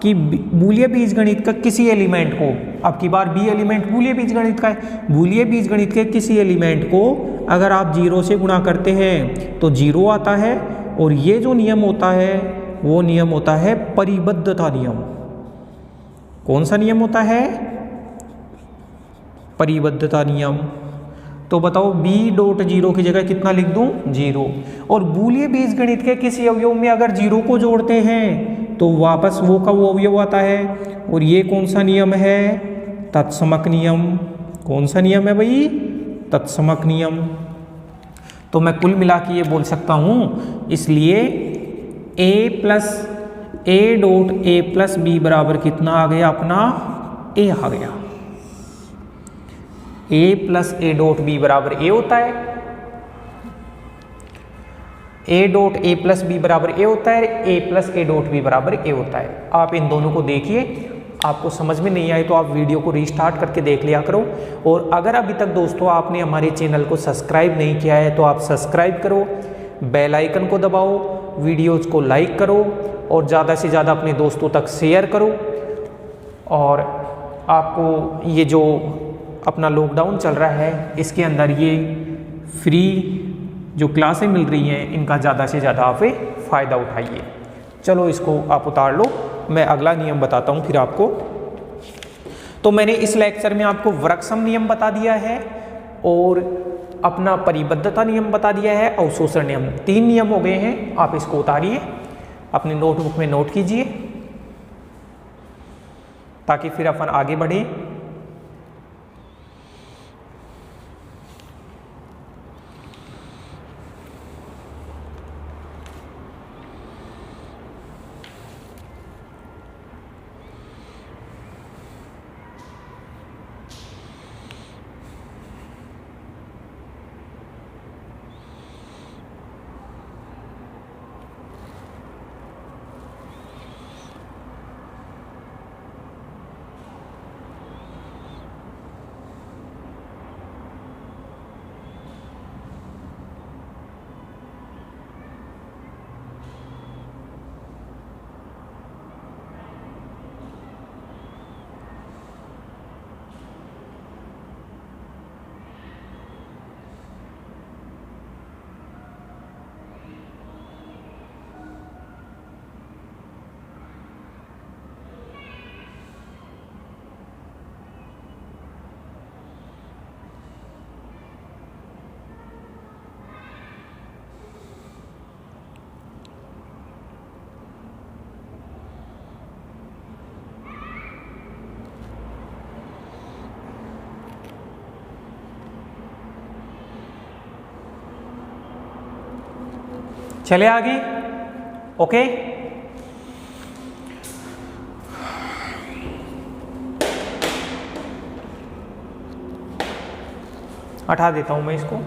कि बूलिय बीजगणित का किसी एलिमेंट को, अब की बार b एलिमेंट बूलिय बीजगणित का है, बूलिय बीजगणित के किसी एलिमेंट को अगर आप 0 से गुणा करते हैं तो 0 आता है। और ये जो नियम होता है वो नियम होता है परिबद्धता नियम। कौन सा नियम होता है? परिबद्धता नियम। तो बताओ b.0 की जगह कितना लिख दूं? 0। और बूलिय बीजगणित के किसी अवयव में अगर 0 को जोड़ते हैं तो वापस वो का वो अवयव आता है। और ये कौन सा नियम है? तत्समक नियम। कौन सा नियम है भाई? तत्समक नियम। तो मैं कुल मिला के ये बोल सकता हूं, इसलिए a+a.a+b बराबर कितना आ गया अपना? a आ गया। a+a.b बराबर a होता है, a.a+b बराबर a होता है, a+a.b बराबर a होता है। आप इन दोनों को देखिए, आपको समझ में नहीं आए तो आप वीडियो को रीस्टार्ट करके देख लिया करो। और अगर अभी तक दोस्तों आपने हमारे चैनल को सब्सक्राइब नहीं किया है तो आप सब्सक्राइब करो, बेल आइकन को दबाओ, वीडियोज़ को लाइक करो और ज़्यादा से ज़्यादा अपने दोस्तों तक शेयर करो। और आपको ये जो अपना लॉकडाउन चल रहा है, इसके अंदर ये फ्री जो क्लासें मिल रही हैं इनका ज़्यादा से ज़्यादा आप फ़ायदा उठाइए। चलो इसको आप उतार लो, मैं अगला नियम बताता हूँ फिर आपको। तो मैंने इस लेक्चर में आपको वृक्षम नियम बता दिया है और अपना परिबद्धता नियम बता दिया है, अवशोषण नियम, 3 नियम हो गए हैं। आप इसको उतारिए, अपनी नोटबुक में नोट कीजिए ताकि फिर अपन आगे बढ़े। चले आगे, ओके। हटा देता हूं मैं इसको।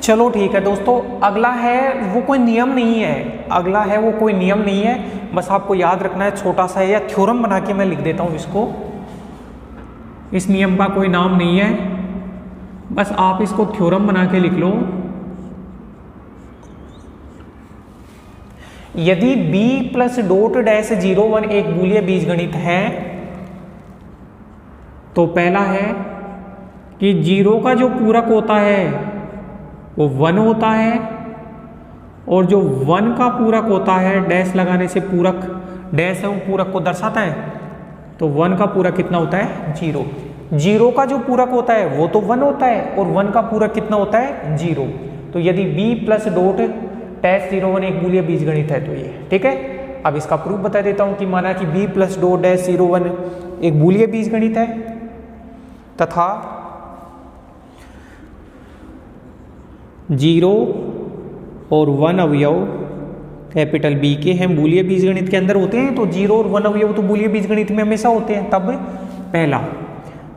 चलो ठीक है दोस्तों, अगला है वो कोई नियम नहीं है, अगला है वो कोई नियम नहीं है, बस आपको याद रखना है, छोटा सा है या थ्योरम बना के मैं लिख देता हूं इसको। इस नियम का कोई नाम नहीं है, बस आप इसको थ्योरम बना के लिख लो। यदि b प्लस डॉट डैश 0 1 एक बूलिय बीजगणित है तो पहला है कि 0 का जो पूरक होता है वो 1 होता है और जो 1 का पूरक होता है, डैश लगाने से पूरक, डैश है वो पूरक को दर्शाता है, तो 1 का पूरक कितना होता है 0। 0 का जो पूरक होता है वो तो 1 होता है और 1 का पूरक कितना होता है 0। तो यदि b प्लस डॉट डैश 0 1 एक बूलिय बीजगणित है तो ये ठीक है। अब इसका प्रूफ बता देता हूं कि माना कि b प्लस डॉट डैश 0 1 एक बूलिय बीजगणित है तथा 0 और 1 अवयव कैपिटल B के हैं, बूलिय बीजगणित के अंदर होते हैं, तो 0 और 1 अवयव तो बूलिय बीजगणित में हमेशा होते हैं। तब पहला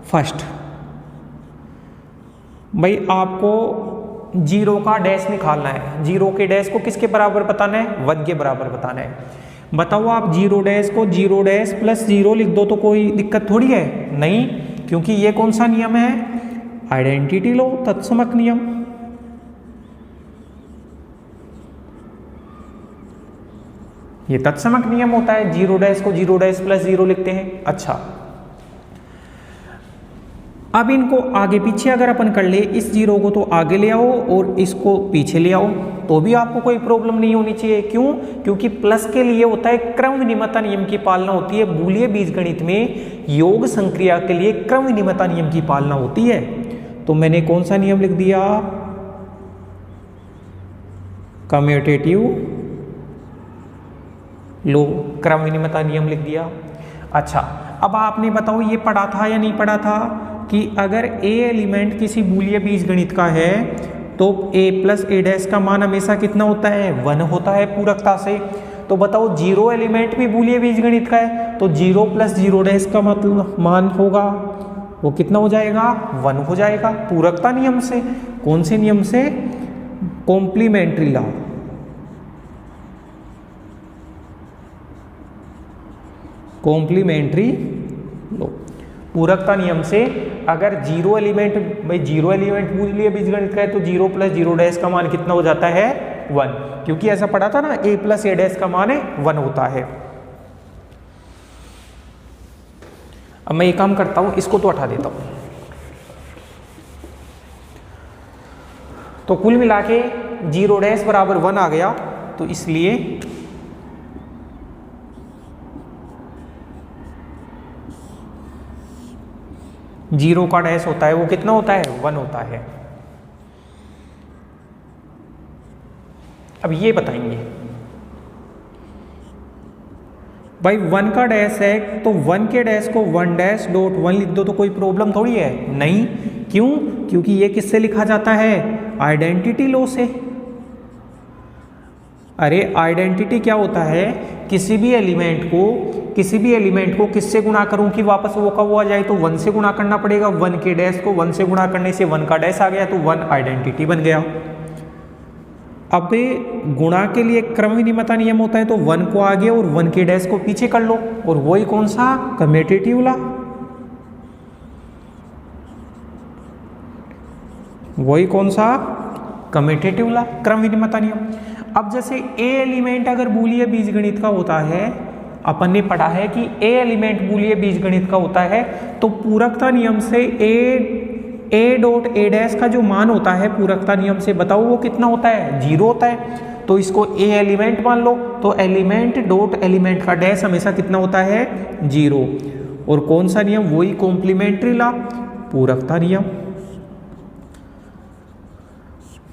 फर्स्ट भाई आपको 0 का डैश निकालना है, 0 के डैश को किसके बराबर बताना है, 1 के बराबर बताना है। बताओ आप 0 डैश को 0 डैश प्लस 0 लिख दो तो कोई दिक्कत थोड़ी है, नहीं, क्योंकि ये कौन सा नियम है, आइडेंटिटी लो, तत्समक नियम। ये तत्समक नियम होता है, 0 डैश को 0 डैश प्लस 0 लिखते हैं। अच्छा, अब इनको आगे पीछे अगर अपन कर ले, इस 0 को तो आगे ले आओ और इसको पीछे ले आओ तो भी आपको कोई प्रॉब्लम नहीं होनी चाहिए। क्यों? क्योंकि प्लस के लिए होता है क्रम विनिमयता नियम की पालना होती है। बूलिय बीजगणित में योग संक्रिया के लिए क्रम विनिमयता नियम की पालना होती है। तो मैंने कौन सा नियम लिख दिया, कम्यूटेटिव लो, क्रम विनिमयता नियम लिख दिया। अच्छा, अब आपने बताओ ये पढ़ा था या नहीं पढ़ा था कि अगर ए एलिमेंट किसी बूलियन बीजगणित का है तो a प्लस ए डैश का मान हमेशा कितना होता है, 1 होता है पूरकता से। तो बताओ जीरो एलिमेंट भी बूलियन बीजगणित का है तो 0 प्लस 0 डैश का मतलब मान होगा वो कितना हो जाएगा, 1 हो जाएगा पूरकता नियम से। कौन से नियम से, कॉम्प्लीमेंट्री लॉ। कॉम्प्लीमेंट्री लॉ, पूरकता नियम से अगर जीरो एलिमेंट, भाई जीरो एलिमेंट बूलियन बीजगणित का है तो 0 प्लस 0 डैश का मान कितना हो जाता है, 1, क्योंकि ऐसा पढ़ा था ना a प्लस ए डैश का मान है 1 होता है। अब मैं ये काम करता हूं, इसको तो हटा देता हूं। तो कुल मिला के 0 डैश बराबर 1 आ गया, तो इसलिए जीरो का डैश होता है वो कितना होता है, 1 होता है। अब ये बताएंगे भाई 1 का डैश है तो 1 के डैश को 1 डैश डॉट 1 लिख दो तो कोई प्रॉब्लम थोड़ी है, नहीं। क्यों, क्योंकि ये किससे लिखा जाता है, आइडेंटिटी लॉ से। अरे आइडेंटिटी क्या होता है, किसी भी एलिमेंट को किससे गुणा करूं कि वापस वो का वो आ जाए, तो 1 से गुणा करना पड़ेगा। 1 के डैश को 1 से गुणा करने से 1 का डैश आ गया तो 1 आइडेंटिटी बन गया। अब गुणा के लिए क्रम विनिमयता नियम होता है तो 1 को आगे और 1 के डैश को पीछे कर लो, और वही कौन सा, कम्यूटेटिव लॉ। वही कौन सा, कम्यूटेटिव लॉ, क्रम विनिमयता नियम। अब जैसे ए एलिमेंट अगर बूलियन बीजगणित का होता है, अपन ने पढ़ा है कि ए एलिमेंट बूलियन बीजगणित का होता है तो पूरकता नियम से ए डॉट ए डैश का जो मान होता है पूरकता नियम से, बताओ वो कितना होता है, 0 होता है। तो इसको ए एलिमेंट मान लो, तो एलिमेंट डॉट एलिमेंट का डैश हमेशा कितना होता है, 0। और कौन सा नियम, वही कॉम्प्लीमेंट्री लॉ, पूरकता नियम,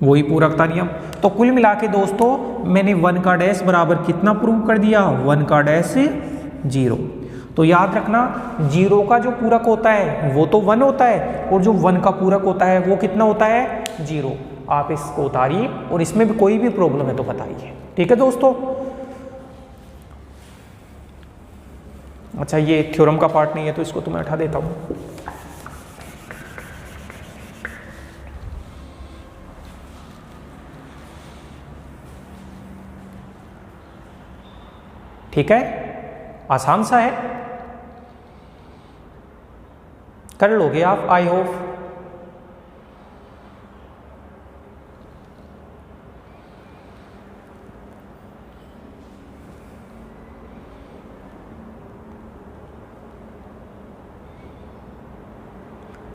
वही पूरकता नियम। तो कुल मिला के दोस्तों मैंने 1 का डैश बराबर कितना प्रूव कर दिया, 1 का डैश 0। तो याद रखना 0 का जो पूरक होता है वो तो 1 होता है, और जो 1 का पूरक होता है वो कितना होता है, 0। आप इसको उतारिए और इसमें भी कोई भी प्रॉब्लम है तो बताइए, ठीक है दोस्तों। अच्छा, ये थ्योरम का पार्ट नहीं है तो इसको तो मैं हटा देता हूं। ठीक है, आसान सा है, कर लोगे आप, आई होप।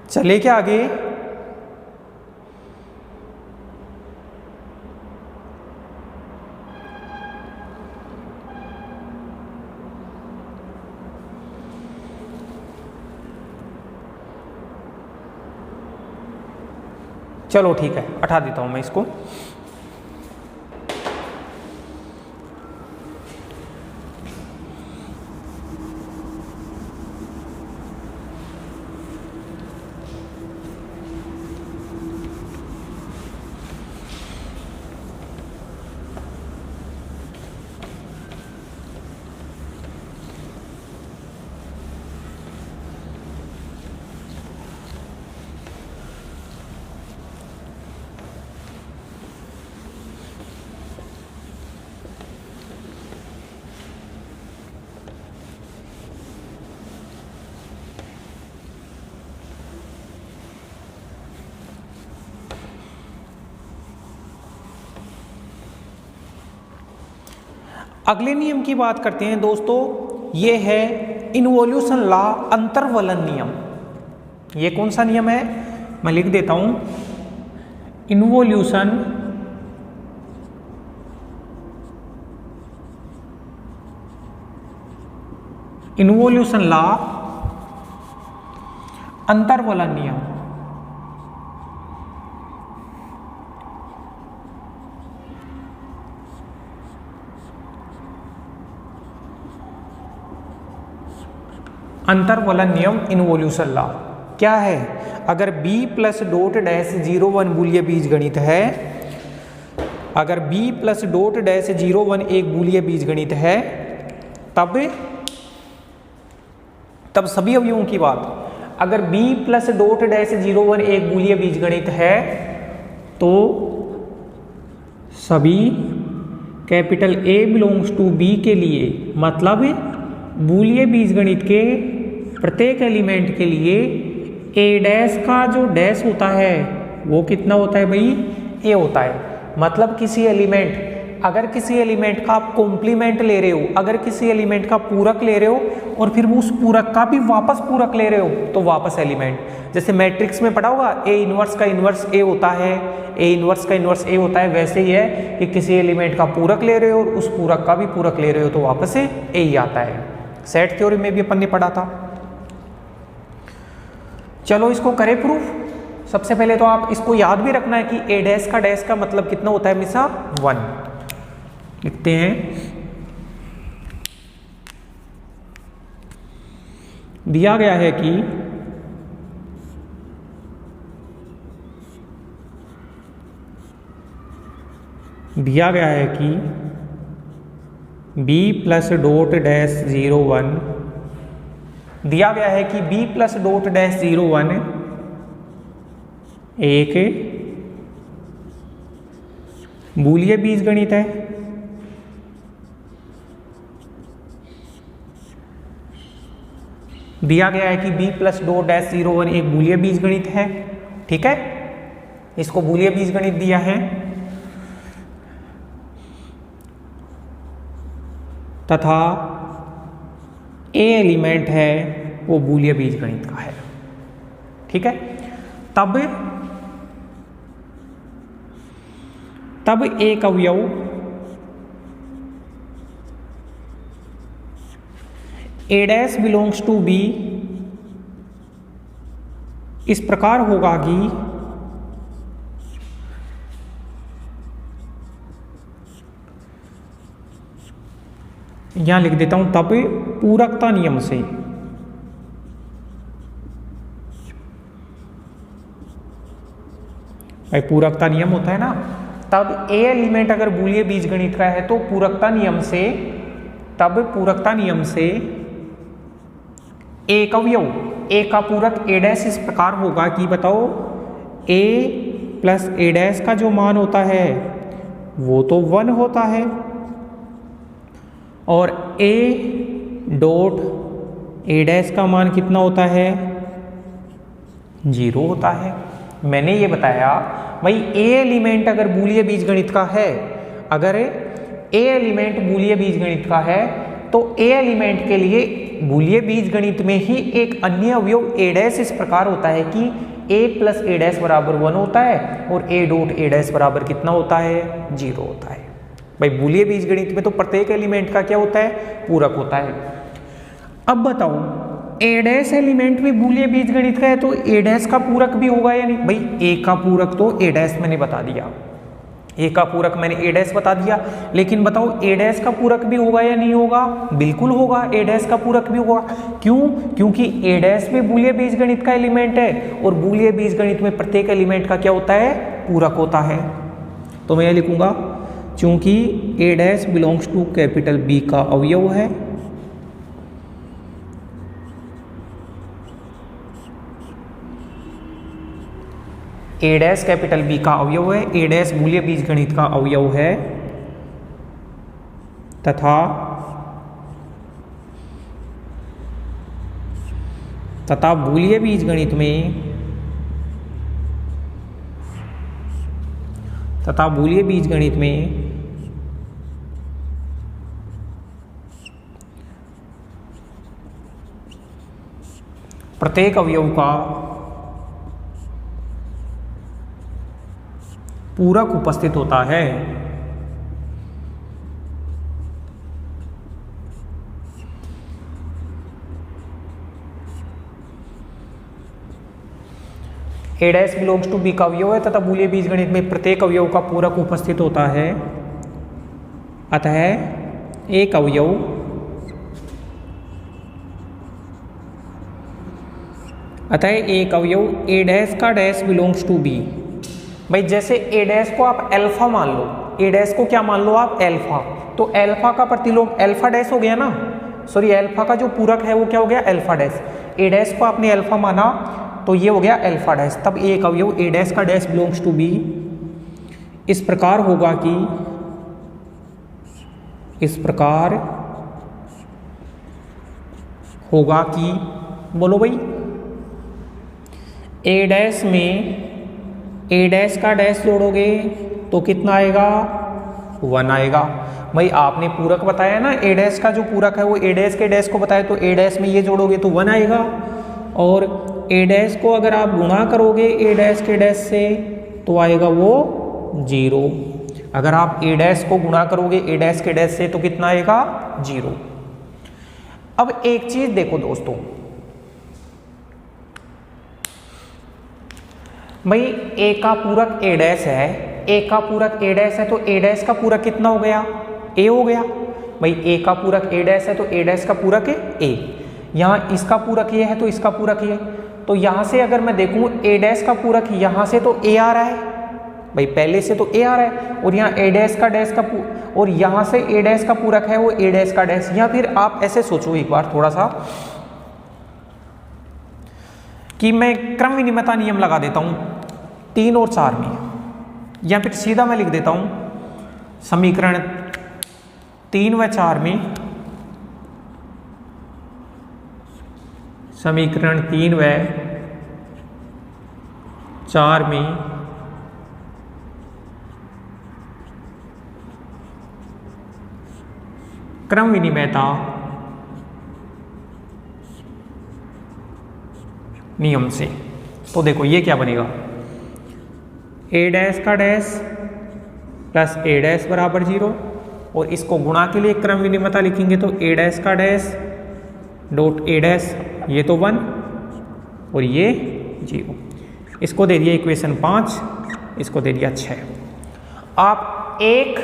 चले क्या आगे, चलो ठीक है, हटा देता हूं मैं इसको। अगले नियम की बात करते हैं दोस्तों, ये है इन्वोल्यूशन लॉ, अंतर्वलन नियम। ये कौन सा नियम है, मैं लिख देता हूं, इन्वोल्यूशन लॉ, अंतर्वलन नियम। अंतर्वलन नियम, इन्वोल्यूशन लॉ क्या है? अगर b प्लस डॉट डैश 0 1 बूलिय बीजगणित है, अगर b प्लस डॉट डैश 0 1 एक बूलिय बीजगणित है, तब सभी अवयवों की बात, अगर b प्लस डॉट डैश 0 1 एक बूलिय बीजगणित है तो सभी capital A belongs to B के लिए, मतलब बूलिय बीजगणित के प्रत्येक एलिमेंट के लिए A डैश का जो डैश होता है वो कितना होता है भाई? A होता है। मतलब किसी एलिमेंट, अगर किसी एलिमेंट का आप कॉम्प्लीमेंट ले रहे हो, अगर किसी एलिमेंट का पूरक ले रहे हो और फिर उस पूरक का भी वापस पूरक ले रहे हो तो वापस एलिमेंट, जैसे मैट्रिक्स में पढ़ा होगा A इनवर्स का इनवर्स A होता है, A इनवर्स का इनवर्स A होता है, वैसे ही है कि किसी एलिमेंट का पूरक ले रहे हो और उस पूरक का भी पूरक ले रहे हो तो वापस से A ही आता है। सेट थ्योरी में भी अपन ने पढ़ा था। चलो इसको करें प्रूफ। सबसे पहले तो आप इसको याद भी रखना है कि A डैश का डैश का मतलब कितना होता है हमेशा? 1। लिखते हैं, दिया गया है कि b प्लस डॉट डैश 0 1, दिया गया है कि b प्लस डॉट डैश 0 1 एक बूलिय बीजगणित है। दिया गया है कि b प्लस डॉट डैश 0 1 एक बूलिय बीजगणित है, ठीक है, इसको बूलिय बीजगणित दिया है, तथा A एलिमेंट है वो बूलिय बीजगणित का है, ठीक है। तब एक अवयव A dash belongs to B इस प्रकार होगा कि यहां लिख देता हूं, तब पूरकता नियम से भाई पूरकता नियम होता है ना, तब A एलिमेंट अगर बूलिय बीजगणित का है तो पूरकता नियम से, तब पूरकता नियम से एक अवयव A का पूरक A डैश इस प्रकार होगा कि बताओ A प्लस A डैश का जो मान होता है वो तो 1 होता है और A डॉट A डैश का मान कितना होता है? 0 होता है। मैंने ये बताया भाई A एलिमेंट अगर बूलिय बीजगणित का है, अगर A एलिमेंट बूलिय बीजगणित का है तो A एलिमेंट के लिए बूलिय बीजगणित में ही एक अन्य अवयव A डैश इस प्रकार होता है कि A प्लस A डैश बराबर 1 होता है और A डॉट A डैश बराबर कितना होता है? 0 होता है। भाई बूलिय बीजगणित में तो प्रत्येक एलिमेंट का क्या होता है? पूरक होता है। अब बताओ A डैश एलिमेंट में बूलिय बीजगणित का है तो A डैश का पूरक भी होगा या नहीं? भाई A का पूरक तो A डैश मैंने बता दिया, A का पूरक मैंने A डैश बता दिया, लेकिन बताओ A डैश का पूरक भी होगा या नहीं होगा? बिल्कुल होगा, A डैश का पूरक भी होगा। क्यों? क्योंकि A डैश में बूलिय बीजगणित का एलिमेंट है और बूलिय बीजगणित में प्रत्येक एलिमेंट का क्या होता है? पूरक होता है। तो मैं ये लिखूंगा चूंकि A dash belongs to capital B का अवयव है, A डैश कैपिटल B का अवयव है, A डैश बूलिय बीजगणित का अवयव है तथा बूलिय बीजगणित में प्रत्येक अवयव का पूरक उपस्थित होता है। A dash belongs to B का अवयव है तथा बूलिय बीजगणित में प्रत्येक अवयव का पूरक उपस्थित होता है, अतः एक अवयव अतः एक अवयव ए डैश का डैश बिलोंग्स टू बी। भाई जैसे ए डैश को आप अल्फा मान लो, ए डैश को क्या मान लो आप अल्फा, तो अल्फा का प्रतिलोम अल्फा डैश हो गया ना, सॉरी अल्फा का जो पूरक है वो क्या हो गया अल्फा डैश। ए डैश को आपने अल्फा माना तो ये हो गया अल्फा डैश, तब एक अवयव ए डैश का डैश बिलोंग्स टू बी इस प्रकार होगा कि, इस प्रकार होगा कि, बोलो भाई, ए डैश में ए डैश का डैश जोड़ोगे तो कितना आएगा 1 आएगा। भाई आपने पूरक बताया ना, ए डैश का जो पूरक है वो ए डैश के डैश को बताया, तो ए डैश में ये जोड़ोगे तो 1 आएगा, और ए डैश को अगर आप गुणा करोगे ए डैश के डैश से तो आएगा वो 0। अगर आप ए डैश को गुणा करोगे ए डैश के डैश से तो कितना आएगा 0। अब एक चीज देखो दोस्तों, भाई ए का पूरक ए डैश है, ए का पूरक ए डैश है, तो ए डैश का पूरक कितना हो गया ए हो गया। भाई ए का पूरक ए डैश है तो ए डैश का पूरक है ए, यहाँ इसका पूरक ये है तो इसका पूरक ये, तो यहाँ से अगर मैं देखूँ ए डैश का पूरक यहाँ से तो ए आ रहा है, भाई पहले से तो ए आ रहा है, और यहाँ ए डैश का डैश का और यहाँ से ए डैश का पूरक है वो ए डैश का डैश। या फिर आप ऐसे सोचो एक बार थोड़ा सा कि मैं क्रम विनिमयता नियम लगा देता हूँ 3 और 4 में, या फिर सीधा मैं लिख देता हूँ समीकरण 3 व 4 में, समीकरण 3 व 4 में क्रम विनिमयता नियम से। तो देखो ये क्या बनेगा, ए डैश का डैश प्लस ए डैश बराबर 0, और इसको गुणा के लिए क्रम विनिमयता लिखेंगे तो ए डैश का डैश डॉट ए डैश, ये तो 1 और ये 0। इसको दे दिया इक्वेशन 5, इसको दे दिया 6। आप 1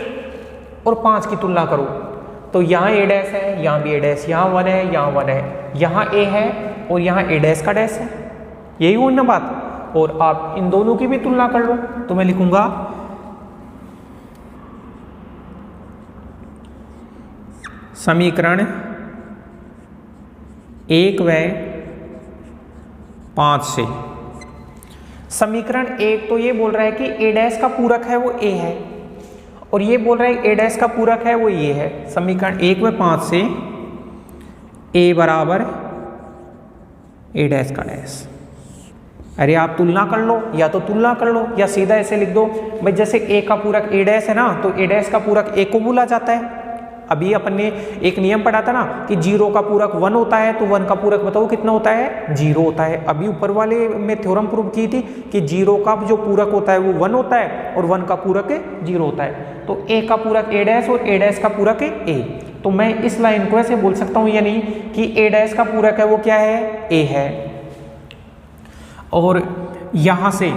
और 5 की तुलना करो तो यहाँ ए डैश है, यहाँ भी ए डैश, यहाँ 1 है, यहाँ 1 है, यहाँ ए है और यहाँ ए डैश का डैश है, यही हुई ना बात। और आप इन दोनों की भी तुलना कर लो तो मैं लिखूंगा समीकरण 1 व 5 से। समीकरण 1 तो ये बोल रहा है कि ए डैश का पूरक है वो ए है, और ये बोल रहा है ए डैश का पूरक है वो ये है। समीकरण 1 व 5 से ए बराबर ए डैश का डैश। अरे आप तुलना कर लो, या तो तुलना कर लो या सीधा ऐसे लिख दो, भाई जैसे ए का पूरक ए डैश है ना, तो ए डैश का पूरक ए को बोला जाता है। अभी अपन ने एक नियम पढ़ा था ना कि 0 का पूरक 1 होता है, तो 1 का पूरक बताओ कितना होता है 0 होता है। अभी ऊपर वाले में थ्योरम प्रूव की थी कि 0 का जो पूरक होता है वो 1 होता है और 1 का पूरक 0 होता है। तो ए का पूरक ए डैश और ए डैश का पूरक है ए, तो मैं इस लाइन को ऐसे बोल सकता हूँ यानी कि ए डैश का पूरक है वो क्या है ए है, और यहाँ से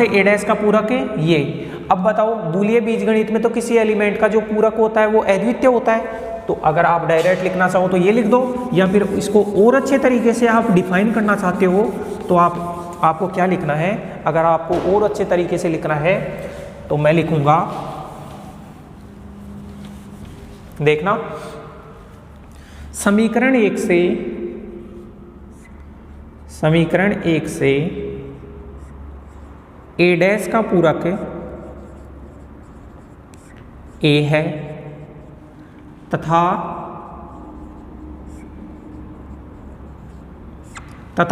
ए डैश का पूरक है ये। अब बताओ बूलियन बीजगणित में तो किसी एलिमेंट का जो पूरक होता है वो अद्वितीय होता है, तो अगर आप डायरेक्ट लिखना चाहो तो ये लिख दो, या फिर इसको और अच्छे तरीके से आप डिफाइन करना चाहते हो तो आपको क्या लिखना है। अगर आपको और अच्छे तरीके से लिखना है तो मैं लिखूंगा, देखना समीकरण 1 से ए डैश का पूरक ए है तथा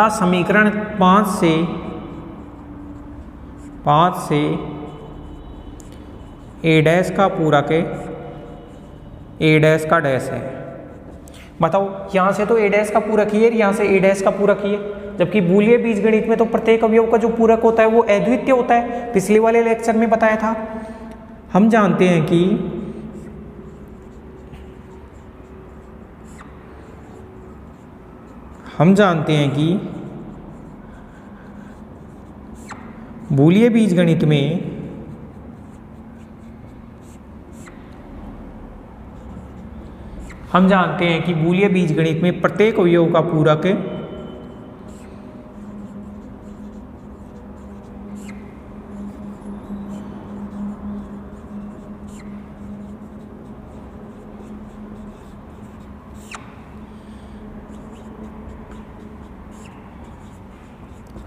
समीकरण 5 से ए डैश का पूरक ए डैश का डैश है। बताओ यहाँ से तो ए डैश का पूरक ही है, यहाँ से ए डैश का पूरक ही है, जबकि बूलियन बीजगणित में तो प्रत्येक अवयव का जो पूरक होता है वो अद्वितीय होता है। पिछले वाले लेक्चर में बताया था। हम जानते हैं कि बूलियन बीजगणित में बूलियन बीजगणित में प्रत्येक अवयव का पूरक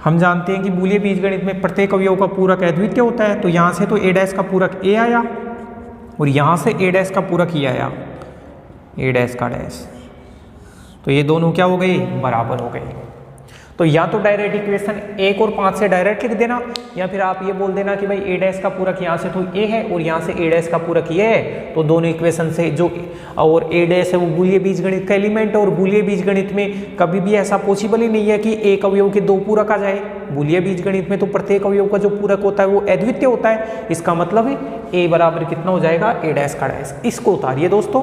हम जानते हैं कि बूलिय बीजगणित में प्रत्येक अवयव का पूरक अद्वितीय होता है, तो यहाँ से तो ए डैश का पूरक ए आया और यहाँ से ए डैश का पूरक ही आया, ए डैश का डैश, तो ये दोनों क्या हो गए, बराबर हो गए। तो या तो डायरेक्ट इक्वेशन 1 और 5 से डायरेक्ट लिख देना, या फिर आप ये बोल देना कि भाई ए डैश का पूरक यहाँ से तो ए है और यहाँ से ए डैश का पूरक ये है, तो दोनों इक्वेशन से जो और ए डैश है वो बूलिय बीजगणित का एलिमेंट है, और बूलिय बीजगणित में कभी भी ऐसा पॉसिबल ही नहीं है कि एक अवयव के दो पूरक आ जाए। बूलिय बीजगणित में तो प्रत्येक अवयव का जो पूरक होता है वो अद्वितीय होता है। इसका मतलब है ए बराबर कितना हो जाएगा, ए डैश का डैश। इसको उतारिए दोस्तों,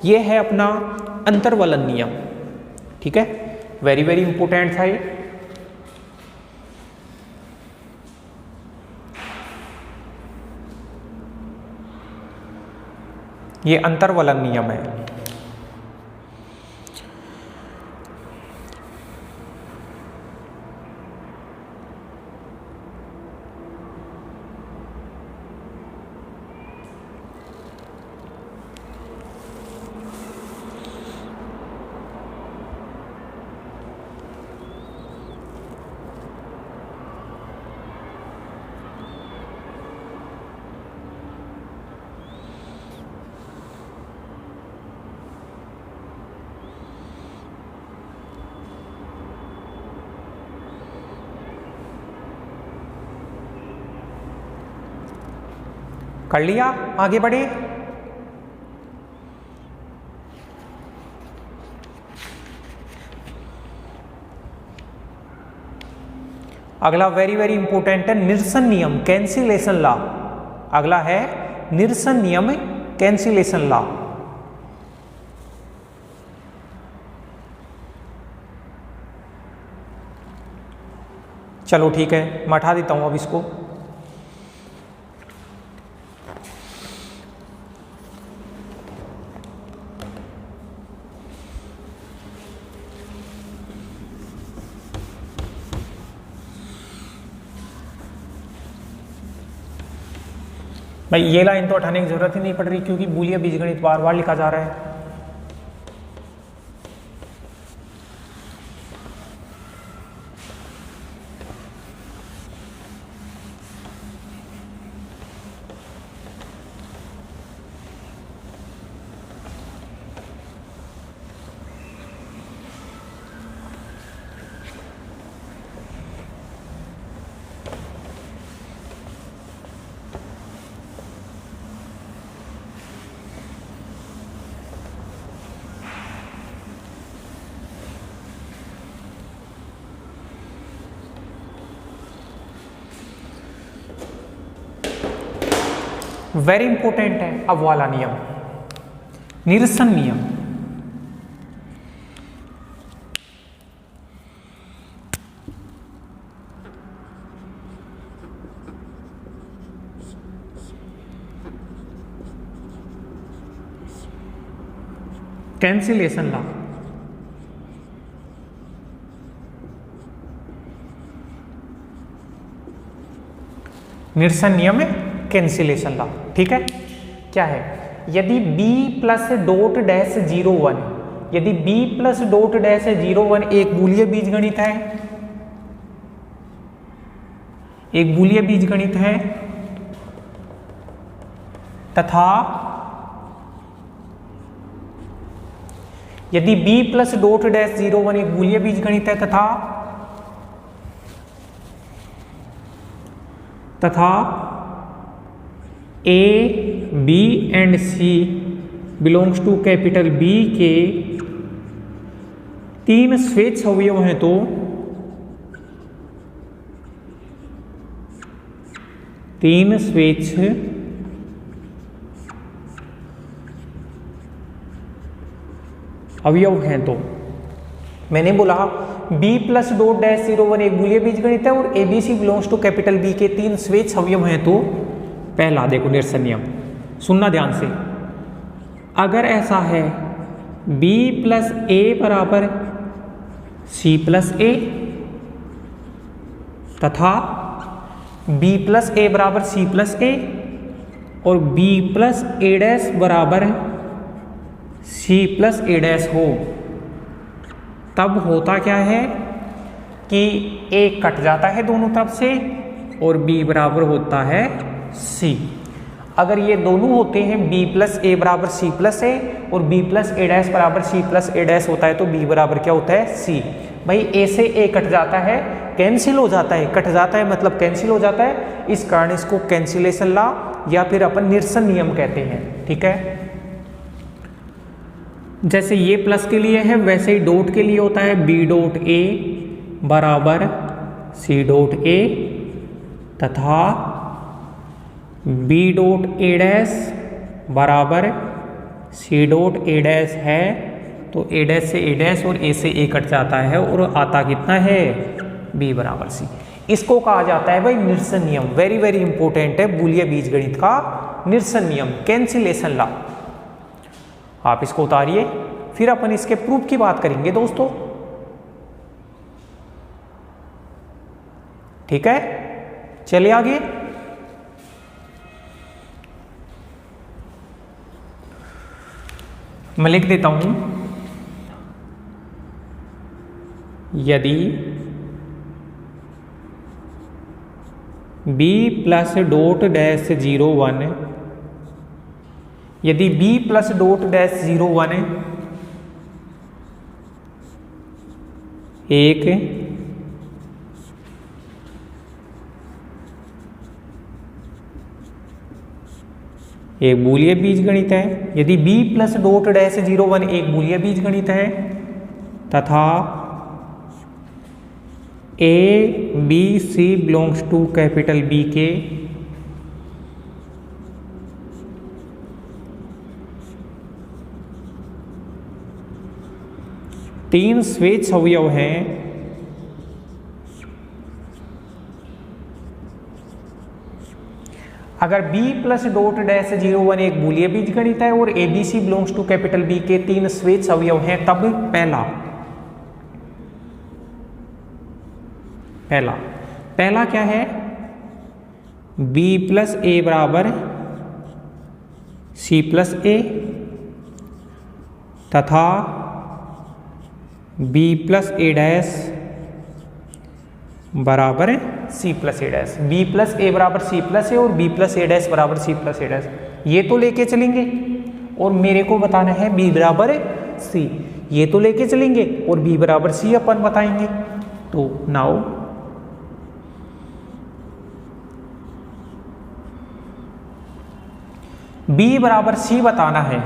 ये है अपना अंतर्वलन नियम, ठीक है, वेरी वेरी इंपॉर्टेंट था ये अंतर्वलन नियम है। कर लिया, आगे बढ़े। अगला वेरी वेरी इंपॉर्टेंट है निरसन नियम, कैंसिलेशन लॉ। अगला है निरसन नियम, कैंसिलेशन लॉ। चलो ठीक है, मैं हटा देता हूं अब इसको। भाई ये लाइन तो हटाने की जरूरत ही नहीं पड़ रही, क्योंकि बूलिय बीजगणित बार बार लिखा जा रहा है। वेरी इंपॉर्टेंट है अब वाला नियम, निरसन नियम। Cancellation law. निरसन नियम है कैंसिलेशन लॉ, ठीक है। क्या है, यदि b प्लस डॉट डैश 0 1, यदि b प्लस डॉट डैश 0 1 एक बूलिय बीजगणित है, एक बूलिय बीजगणित है, तथा यदि b प्लस डॉट डैश 0 1 एक बूलिय बीजगणित है तथा A, B and C belongs to capital B के 3 स्वेच्छ अवयव हैं, तो तीन स्वेच्छ अवयव हैं, तो मैंने बोला B प्लस डॉट डैश 0 1 एक बूलिय बीजगणित है और ABC belongs to capital B के 3 स्वेच्छ अवयव हैं, तो पहला देखो निरसन नियम, सुनना ध्यान से। अगर ऐसा है b प्लस ए बराबर c प्लस ए तथा b प्लस ए बराबर c प्लस ए और b प्लस ए डैश बराबर c प्लस ए डैश हो, तब होता क्या है कि ए कट जाता है दोनों तरफ से और बी बराबर होता है सी। अगर ये दोनों होते हैं बी प्लस ए बराबर सी प्लस ए और बी प्लस ए डैश बराबर सी प्लस ए डैश होता है तो बी बराबर क्या होता है सी। भाई ए से ए कट जाता है, कैंसिल हो जाता है, कट जाता है मतलब कैंसिल हो जाता है, इस कारण इसको कैंसिलेशन लॉ या फिर अपन निरसन नियम कहते हैं। ठीक है, जैसे ये प्लस के लिए है वैसे ही डॉट के लिए होता है बी डॉट ए बराबर सी डॉट ए तथा बी डॉट ए डैश बराबर सी डॉट ए डैश है तो ए डैश से ए डैश और ए से ए कट जाता है और आता कितना है बी बराबर सी। इसको कहा जाता है भाई निरसन नियम। वेरी वेरी इंपॉर्टेंट है बूलिया बीजगणित का निरसन नियम, कैंसिलेशन लॉ। आप इसको उतारिए, फिर अपन इसके प्रूफ की बात करेंगे दोस्तों। ठीक है, चलिए आगे। मैं लिख देता हूं, यदि b प्लस डॉट डैश 01 यदि b प्लस डॉट डैश 01 एक बूलिया बीजगणित है, यदि b प्लस डॉट डैश 01 एक बूलिया बीजगणित है तथा A B C belongs to capital B के तीन स्वेच्छ अवयव हैं अगर b प्लस डॉट डैश 01 एक बूलिया बीजगणित है और A B C belongs to capital B के तीन स्वेच्छ अवयव हैं, तब पहला क्या है, b प्लस ए बराबर सी प्लस ए तथा b प्लस ए डैश बराबर सी प्लस ए डैश। बी प्लस ए बराबर सी प्लस ए और बी प्लस ए डैश बराबर सी प्लस ए डैश, ये तो लेके चलेंगे और मेरे को बताना है बी बराबर सी, ये तो लेके चलेंगे और बी बराबर सी अपन बताएंगे। तो नाउ b बराबर c बताना है।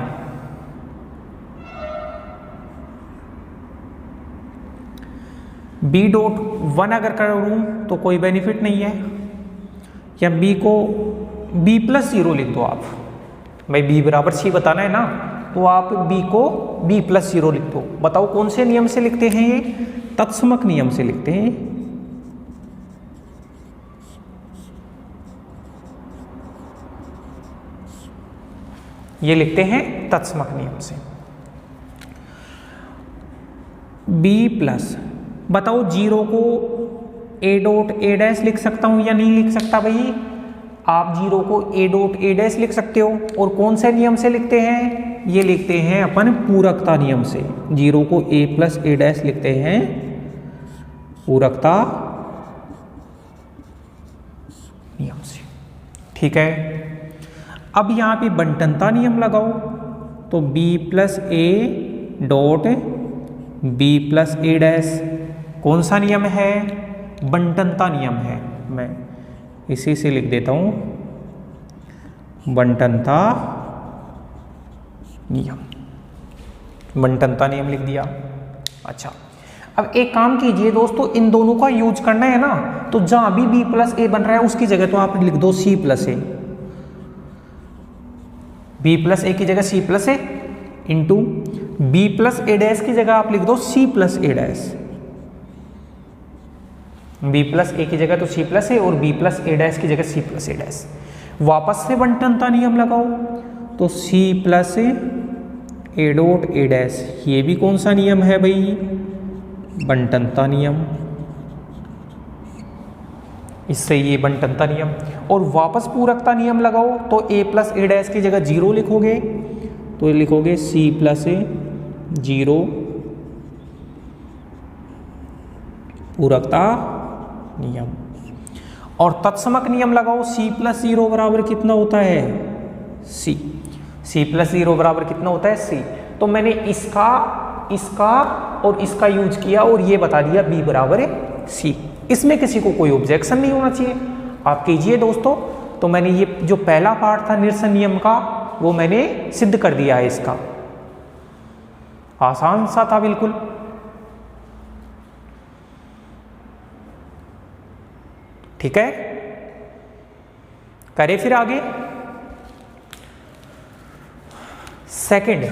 b डॉट 1 अगर करूं तो कोई बेनिफिट नहीं है, या b को b प्लस 0 लिख दो आप। भाई b बराबर c बताना है ना, तो आप b को b प्लस 0 लिख दो। बताओ कौन से नियम से लिखते हैं, ये तत्समक नियम से लिखते हैं। ये लिखते हैं तत्समक नियम से। b प्लस, बताओ 0 को a डॉट a डैश लिख सकता हूं या नहीं लिख सकता। भाई आप 0 को a डॉट a डैश लिख सकते हो, और कौन से नियम से लिखते हैं, ये लिखते हैं अपन पूरकता नियम से। 0 को a प्लस a डैश लिखते हैं पूरकता नियम से। ठीक है, अब यहां पे बंटनता नियम लगाओ, तो b plus a dot b plus a dash कौन सा नियम है, बंटनता नियम है। मैं इसी से लिख देता हूं बंटनता नियम, बंटनता नियम लिख दिया। अच्छा, अब एक काम कीजिए दोस्तों, इन दोनों का यूज करना है ना, तो जहां भी b प्लस ए बन रहा है उसकी जगह तो आप लिख दो c प्लस ए। b प्लस ए की जगह c प्लस ए इंटू b प्लस ए डैश की जगह आप लिख दो c प्लस ए डैश। b प्लस ए की जगह तो c प्लस ए और b प्लस ए डैश की जगह c प्लस ए डैश। वापस से बंटनता नियम लगाओ, तो c plus A dot A dash, ये भी कौन सा नियम है भाई, बंटनता नियम। इससे ये बंटनता नियम, और वापस पूरकता नियम लगाओ, तो a प्लस ए डैश की जगह 0 लिखोगे, तो लिखोगे c प्लस ए 0 पूरकता नियम। और तत्समक नियम लगाओ, c प्लस 0 बराबर कितना होता है c, c प्लस 0 बराबर कितना होता है c। तो मैंने इसका और इसका यूज किया और ये बता दिया b बराबर है c। इसमें किसी को कोई ऑब्जेक्शन नहीं होना चाहिए, आप कीजिए दोस्तों। तो मैंने ये जो पहला पार्ट था निरसन नियम का वो मैंने सिद्ध कर दिया है इसका, आसान सा था बिल्कुल। ठीक है, करें फिर आगे। सेकंड,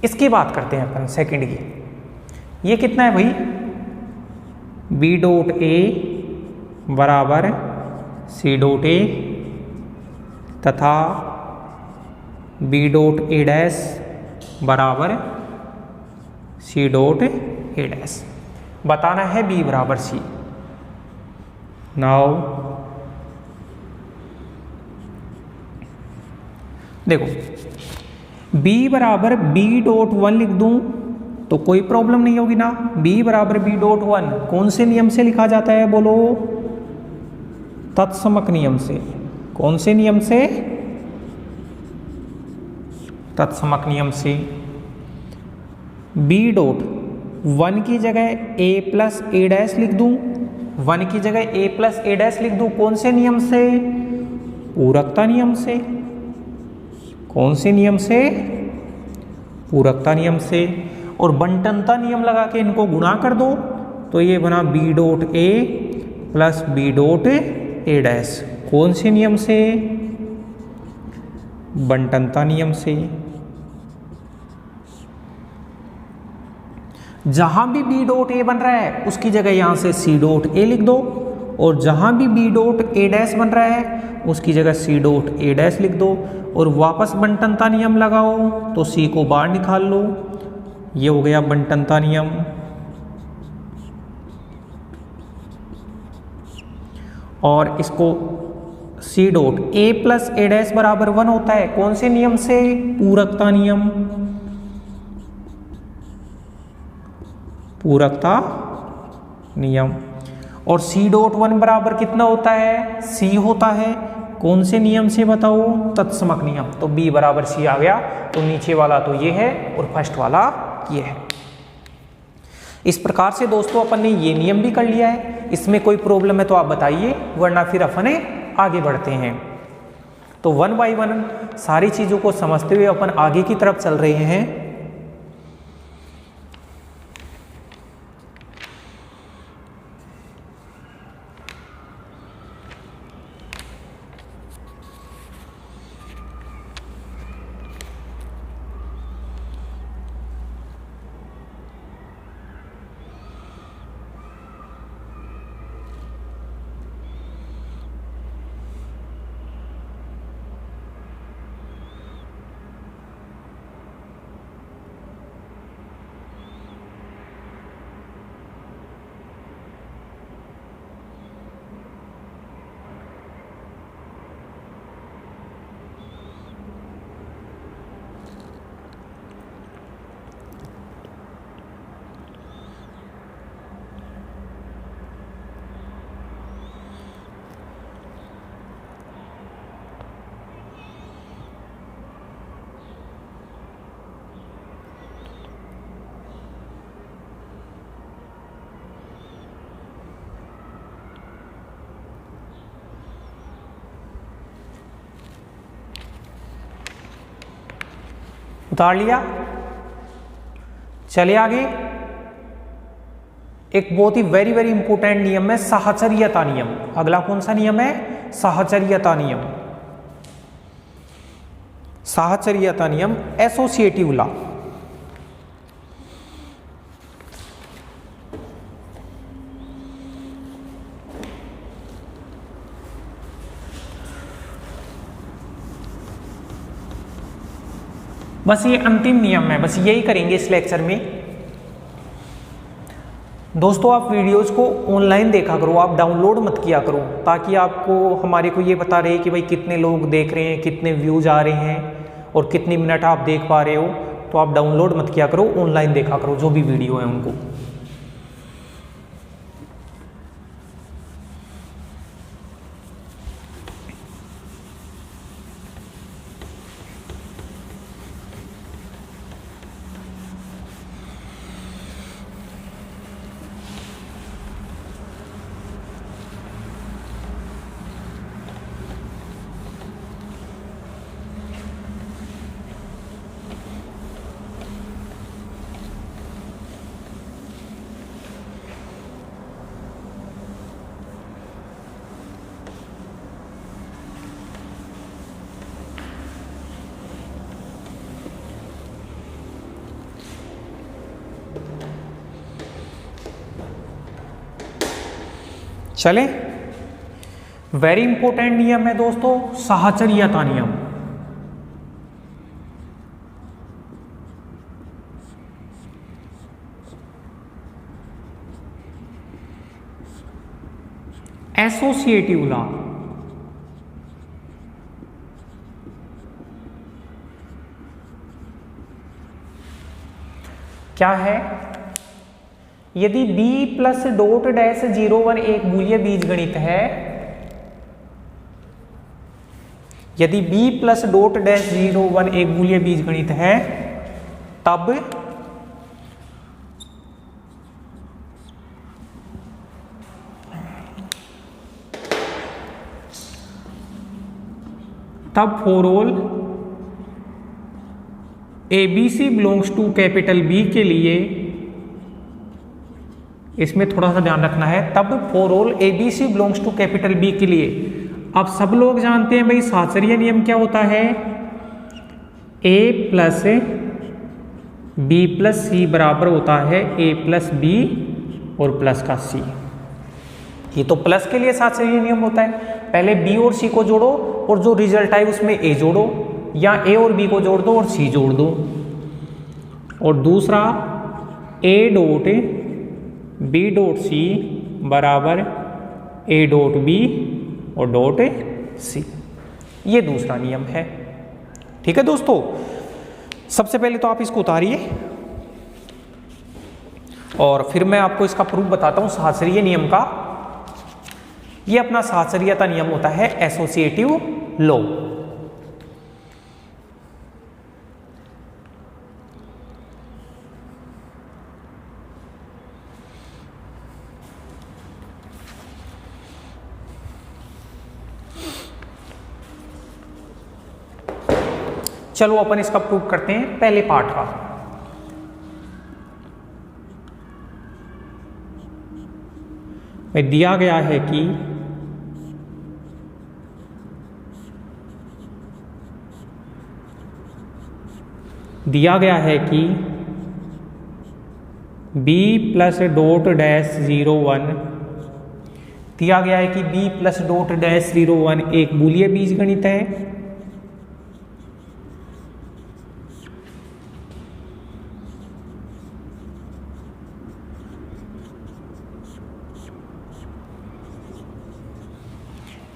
इसकी बात करते हैं अपन सेकंड की। ये कितना है भाई, बी डॉट ए बराबर सी डॉट ए तथा बी डॉट ए डैश बराबर सी डॉट ए डैश। बताना है b बराबर c। नाउ देखो, b बराबर b डॉट 1 लिख दूं तो कोई प्रॉब्लम नहीं होगी ना। b बराबर b डॉट 1 कौन से नियम से लिखा जाता है बोलो, तत्समक नियम से। कौन से नियम से, तत्समक नियम से। b डॉट 1 की जगह a प्लस ए डैश लिख दूं, 1 की जगह a प्लस ए डैश लिख दूं, कौन से नियम से, पूरकता नियम से। कौन से नियम से, पूरकता नियम से। और बंटनता नियम लगा के इनको गुणा कर दो तो ये बना b dot a plus b dot A dash. कौन से नियम से, बंटनता नियम से। जहां भी b डॉट ए बन रहा है उसकी जगह यहां से c डॉट ए लिख दो, और जहां भी b डॉट ए डैश बन रहा है उसकी जगह c डॉट ए डैश लिख दो, और वापस बंटनता नियम लगाओ तो c को बाहर निकाल लो। ये हो गया बंटनता नियम। और इसको c dot a plus A dash बराबर 1 होता है, कौन से नियम से, पूरकता नियम। पूरकता नियम। और c डॉट 1 बराबर कितना होता है, c होता है, कौन से नियम से बताओ, तत्समक नियम। तो b बराबर c आ गया। तो नीचे वाला तो ये है और फर्स्ट वाला ये है। इस प्रकार से दोस्तों अपन ने ये नियम भी कर लिया है। इसमें कोई प्रॉब्लम है तो आप बताइए, वरना फिर अपन आगे बढ़ते हैं। तो 1 बाय 1 सारी चीजों को समझते हुए अपन आगे की तरफ चल रहे हैं। उतार लिया, चले आगे। एक बहुत ही वेरी वेरी इंपॉर्टेंट नियम है साहचर्यता नियम। अगला कौन सा नियम है, साहचर्यता नियम। साहचर्यता नियम, एसोसिएटिव लॉ। बस ये अंतिम नियम है, बस यही करेंगे इस लेक्चर में। दोस्तों आप वीडियोस को ऑनलाइन देखा करो, आप डाउनलोड मत किया करो, ताकि आपको हमारे को ये बता रहे कि भाई कितने लोग देख रहे हैं, कितने व्यूज आ रहे हैं और कितनी मिनट आप देख पा रहे हो। तो तो आप डाउनलोड मत किया करो, ऑनलाइन देखा करो जो भी वीडियो है उनको। चले, वेरी इंपॉर्टेंट नियम है दोस्तों, साहचर्यता नियम। एसोसिएटिव लॉ, क्या है? यदि b प्लस डॉट डैश 01 एक बूलियन बीजगणित है, यदि b प्लस डॉट डैश 01 एक बूलियन बीजगणित है, तब for all ABC belongs to capital B के लिए, इसमें थोड़ा सा ध्यान रखना है, तब for all ABC belongs to capital B के लिए। अब सब लोग जानते हैं भाई साहचर्य नियम क्या होता है, A plus B plus C बराबर होता है A प्लस B और प्लस का C। ये तो प्लस के लिए साहचर्य नियम होता है, पहले B और C को जोड़ो और जो रिजल्ट आए उसमें A जोड़ो, या A और B को जोड़ दो और C जोड़ दो। और दूसरा A dot B dot C बराबर A डॉट B और डॉट C, ये दूसरा नियम है। ठीक है दोस्तों, सबसे पहले तो आप इसको उतारिए और फिर मैं आपको इसका प्रूफ बताता हूं साहचर्य नियम का। ये अपना साहचर्यता नियम होता है एसोसिएटिव लॉ। चलो अपन इसका प्रूफ करते हैं पहले पार्ट का। दिया गया है कि b प्लस डॉट डैश 01, दिया गया है कि b प्लस डॉट डैश 01 एक बूलियन बीजगणित है।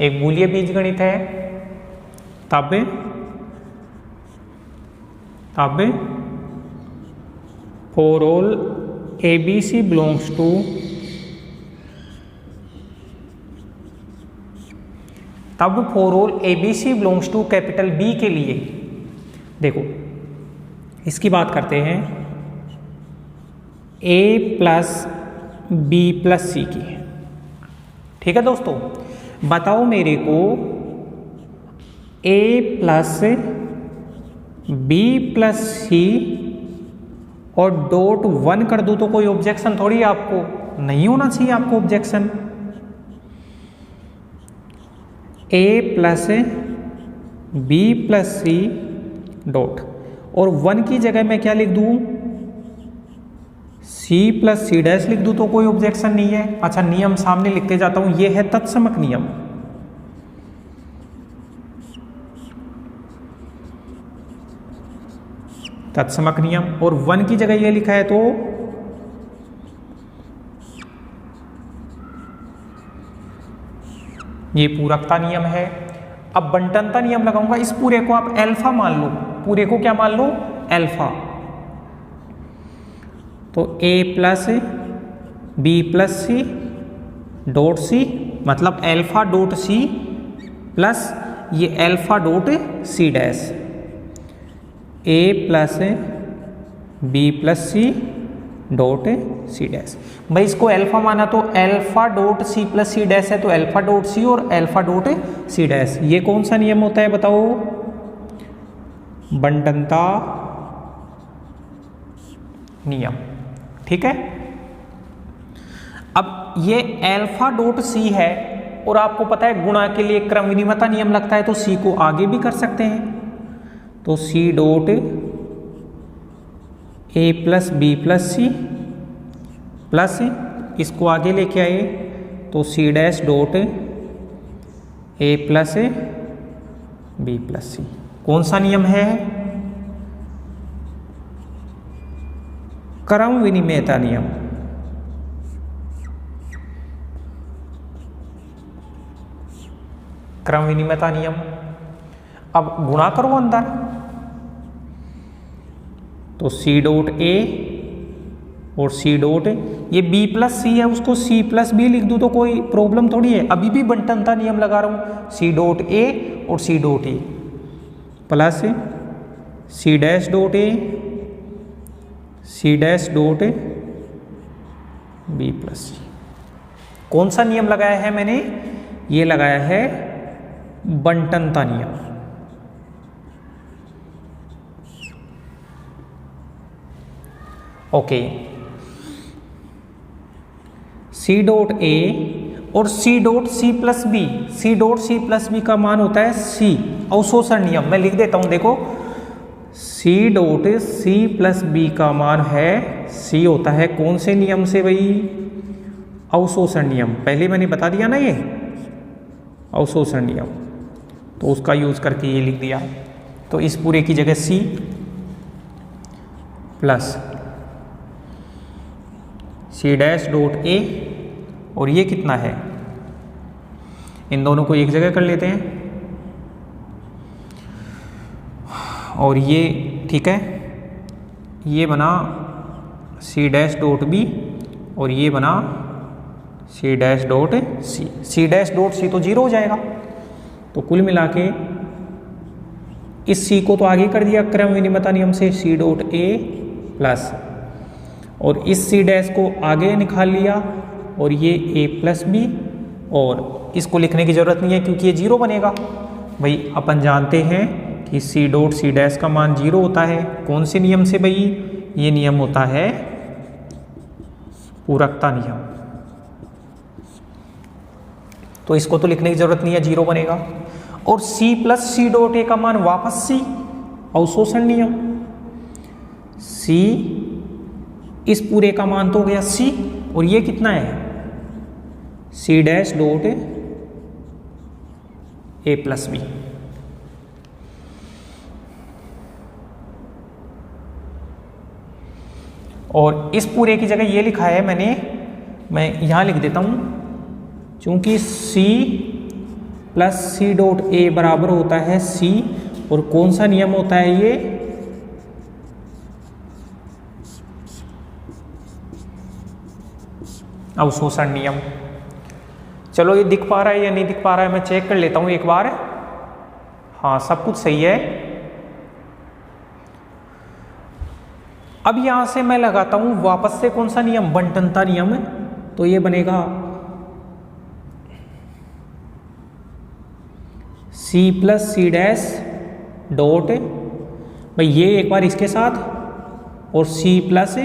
एक बूलियन बीजगणित है, तब for all ABC belongs to capital B के लिए। देखो इसकी बात करते हैं A plus B plus C की। ठीक है दोस्तों, बताओ मेरे को A plus B plus C और डॉट 1 कर दूं तो कोई ऑब्जेक्शन थोड़ी, आपको नहीं होना चाहिए आपको objection. A plus B plus C dot, और 1 की जगह मैं क्या लिख दूं, C प्लस C डैश लिख दूं तो कोई ऑब्जेक्शन नहीं है। अच्छा, नियम सामने लिखते जाता हूं, ये है तत्समक नियम। तत्समक नियम, और 1 की जगह ये लिखा है तो ये पूरकता नियम है। अब बंटनता नियम लगाऊंगा, इस पूरे को आप अल्फा मान लो, पूरे को क्या मान लो, अल्फा। तो a plus B plus C dot C, मतलब एल्फा डॉट सी प्लस ये alpha dot C dash, a plus B plus C dot C dash. भाई इसको एल्फा माना तो alpha dot C plus C dash है, तो alpha dot सी और alpha dot C dash, ये कौन सा नियम होता है बताओ? बंटनता नियम। ठीक है, अब ये एल्फा डॉट सी है और आपको पता है गुणा के लिए क्रम विनिमयता नियम लगता है, तो सी को आगे भी कर सकते हैं, तो C dot A plus B plus C plus इसको आगे लेके आए तो C dash dot A plus B plus C. कौन सा नियम है? क्रम विनिमयता नियम। क्रम विनिमयता नियम। अब गुणा करो अंदर, तो सी डॉट ए और सी डॉट, ये बी प्लस सी है उसको सी प्लस बी लिख दूं तो कोई प्रॉब्लम थोड़ी है, अभी भी बंटनता नियम लगा रहा हूं, सी डॉट ए और C dot A plus C dash dot A C dash dot B plus C. कौन सा नियम लगाया है मैंने? ये लगाया है बंटनता नियम। ओके, सी डॉट ए और C dot C plus B, C dot C plus B का मान होता है सी, अवशोषण नियम। मैं लिख देता हूं, देखो C dot C plus B का मान है सी, होता है कौन से नियम से भाई? अवशोषण नियम। पहले मैंने बता दिया ना ये अवशोषण नियम, तो उसका यूज करके ये लिख दिया। तो इस पूरे की जगह C plus C dash dot A, और ये कितना है? इन दोनों को एक जगह कर लेते हैं, और ये ठीक है, ये बना सी डैश डॉट बी और ये बना C dash dot C. C dash dot C तो जीरो हो जाएगा, तो कुल मिला के इस सी को तो आगे कर दिया क्रम विनिमयता नियम से, सी डॉट ए प्लस, और इस सी डैश को आगे निकाल लिया और ये ए प्लस बी, और इसको लिखने की जरूरत नहीं है क्योंकि ये जीरो बनेगा। भाई अपन जानते हैं कि सी डॉट सी डैश का मान जीरो होता है, कौन से नियम से भाई? ये नियम होता है पूरकता नियम, तो इसको तो लिखने की जरूरत नहीं है, जीरो बनेगा। और सी प्लस सी डॉट ए का मान वापस सी, अवशोषण नियम, सी इस पूरे का मान तो हो गया सी, और ये कितना है? C dash dot A plus B. और इस पूरे की जगह ये लिखा है मैंने, मैं यहां लिख देता हूं, चूंकि सी प्लस सी डॉट ए बराबर होता है सी, और कौन सा नियम होता है ये? अवशोषण नियम। चलो ये दिख पा रहा है या नहीं दिख पा रहा है, मैं चेक कर लेता हूं एक बार। हाँ, सब कुछ सही है। अब यहां से मैं लगाता हूं वापस से कौन सा नियम? बंटनता नियम। तो ये बनेगा C plus C dash dot, भाई ये एक बार इसके साथ, और C plus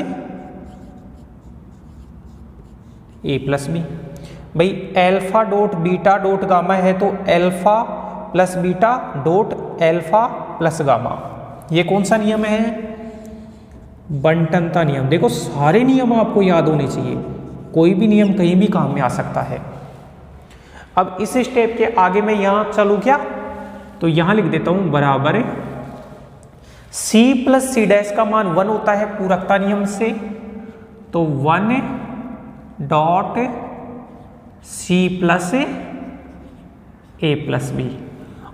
A plus B. भाई alpha dot beta dot gamma है, तो alpha plus beta dot alpha plus gamma, ये कौन सा नियम है? बंटनता नियम। देखो सारे नियम आपको याद होने चाहिए, कोई भी नियम कहीं भी काम में आ सकता है। अब इस स्टेप के आगे मैं यहां चलूं क्या? तो यहां लिख देता हूं बराबर सी प्लस सी डैश का मान 1 होता है पूरकता नियम से, तो 1 dot C plus A plus B,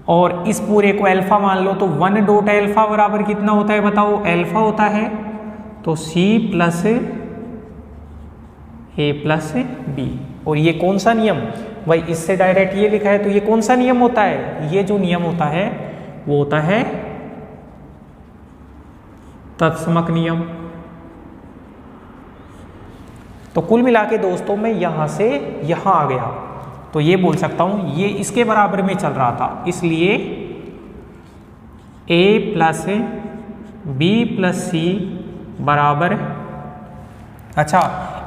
और इस पूरे को अल्फा मान लो, तो 1 डॉट अल्फा बराबर कितना होता है बताओ? अल्फा होता है, तो सी प्लस ए प्लस बी। और ये कौन सा नियम, भाई इससे डायरेक्ट ये लिखा है तो ये कौन सा नियम होता है, ये जो नियम होता है वो होता है तत्समक नियम। तो कुल मिला के दोस्तों मैं यहां से यहां आ गया तो ये बोल सकता हूं ये इसके बराबर में चल रहा था, इसलिए ए प्लस बी प्लस सी बराबर, अच्छा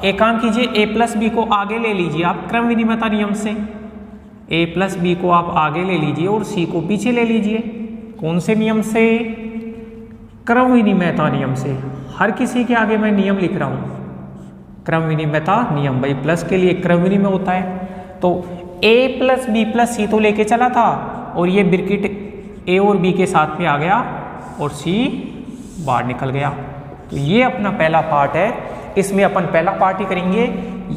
एक काम कीजिए, ए प्लस बी को आगे ले लीजिए आप क्रम विनिमयता नियम से, ए प्लस बी को आप आगे ले लीजिए और सी को पीछे ले लीजिए। कौन से नियम से, क्रम विनिमयता नियम से। हर किसी के आगे मैं नियम लिख रहा हूं, क्रम विनिमयता नियम, भाई प्लस के लिए क्रम विनिमय होता है। तो ए प्लस बी प्लस सी तो लेके चला था और ये ब्रैकेट ए और बी के साथ में आ गया और सी बाहर निकल गया। तो ये अपना पहला पार्ट है, इसमें अपन पहला पार्ट ही करेंगे।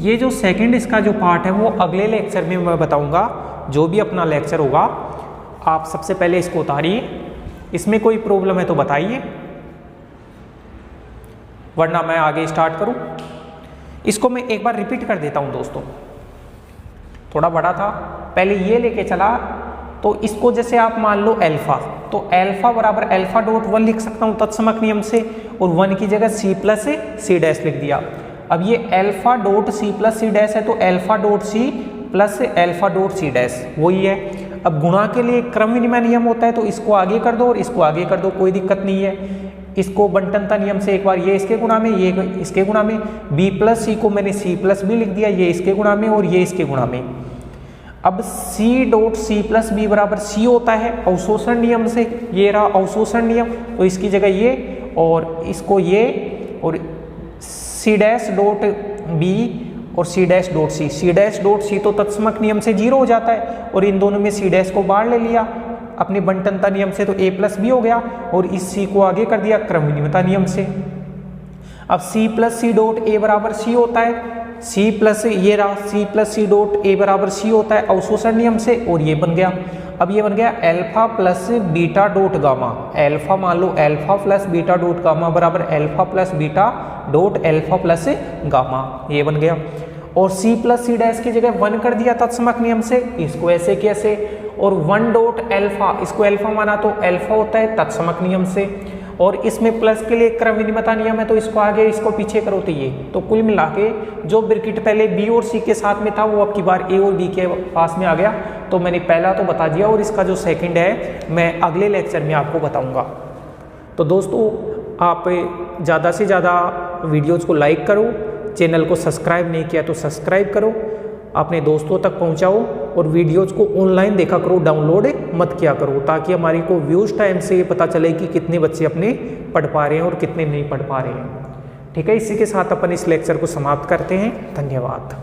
ये जो सेकंड इसका जो पार्ट है वो अगले लेक्चर में मैं बताऊंगा, जो भी अपना लेक्चर होगा। आप सबसे पहले इसको उतारिए, इसमें कोई प्रॉब्लम है तो बताइए, वरना मैं आगे स्टार्ट करूं। इसको मैं एक बार रिपीट कर देता हूं दोस्तों, थोड़ा बड़ा था, पहले ये लेके चला तो इसको जैसे आप मान लो अल्फा, तो अल्फा बराबर अल्फा डॉट 1 लिख सकता हूं तत्समक नियम से, और 1 की जगह सी प्लस सी डैश लिख दिया। अब ये alpha dot C plus C dash है तो alpha dot C plus alpha dot C dash वही है। अब गुणा के लिए क्रम विनिमय नियम होता है तो इसको आगे कर दो और इसको आगे कर दो, कोई दिक्कत नहीं है। इसको बंटनता नियम से एक बार ये इसके गुणा में, ये इसके गुणा में, बी प्लस सी को मैंने सी प्लस बी लिख दिया, ये इसके गुणा में और ये इसके गुणा में। अब C dot C plus B बराबर सी होता है अवशोषण नियम से, ये रहा अवशोषण नियम, तो इसकी जगह ये और इसको ये, और सी डैश डॉट बी और C dash dot C, C dash dot C तो तत्समक नियम से 0 हो जाता है और इन दोनों में सी डैश को बाहर ले लिया अपने बंटनता नियम से, तो ए प्लस बी हो गया और इस सी को आगे कर दिया क्रम विनिमयता नियम से। अब सी प्लस सी डॉट ए बराबर सी होता है, सी प्लस ये रहा सी प्लस सी डॉट ए बराबर सी होता है अवशोषण नियम से, और ये बन गया। अब ये बन गया alpha plus beta dot gamma, alpha मान लो alpha plus beta dot gamma बराबर alpha plus beta dot alpha plus gamma, ये बन गया। और सी प्लस सी डैश की जगह 1 कर दिया तत्समक नियम से, इसको ऐसे कैसे, और 1 डॉट अल्फा, इसको अल्फा माना तो अल्फा होता है तत्समक नियम से, और इसमें प्लस के लिए क्रम विनिमयता नियम है तो इसको आगे इसको पीछे करो तो ये। तो कुल मिला के जो ब्रैकेट पहले बी और सी के साथ में था वो अब की बार ए और बी के पास में आ गया। तो मैंने पहला तो बता दिया और इसका जो सेकंड है मैं अगले लेक्चर में आपको बताऊंगा। तो दोस्तों आप ज़्यादा से ज़्यादा वीडियोज़ को लाइक करो, चैनल को सब्सक्राइब नहीं किया तो सब्सक्राइब करो, अपने दोस्तों तक पहुंचाओ और वीडियोज़ को ऑनलाइन देखा करो, डाउनलोड मत किया करो, ताकि हमारी को व्यूज़ टाइम से ये पता चले कि कितने बच्चे अपने पढ़ पा रहे हैं और कितने नहीं पढ़ पा रहे हैं। ठीक है, इसी के साथ अपन इस लेक्चर को समाप्त करते हैं। धन्यवाद।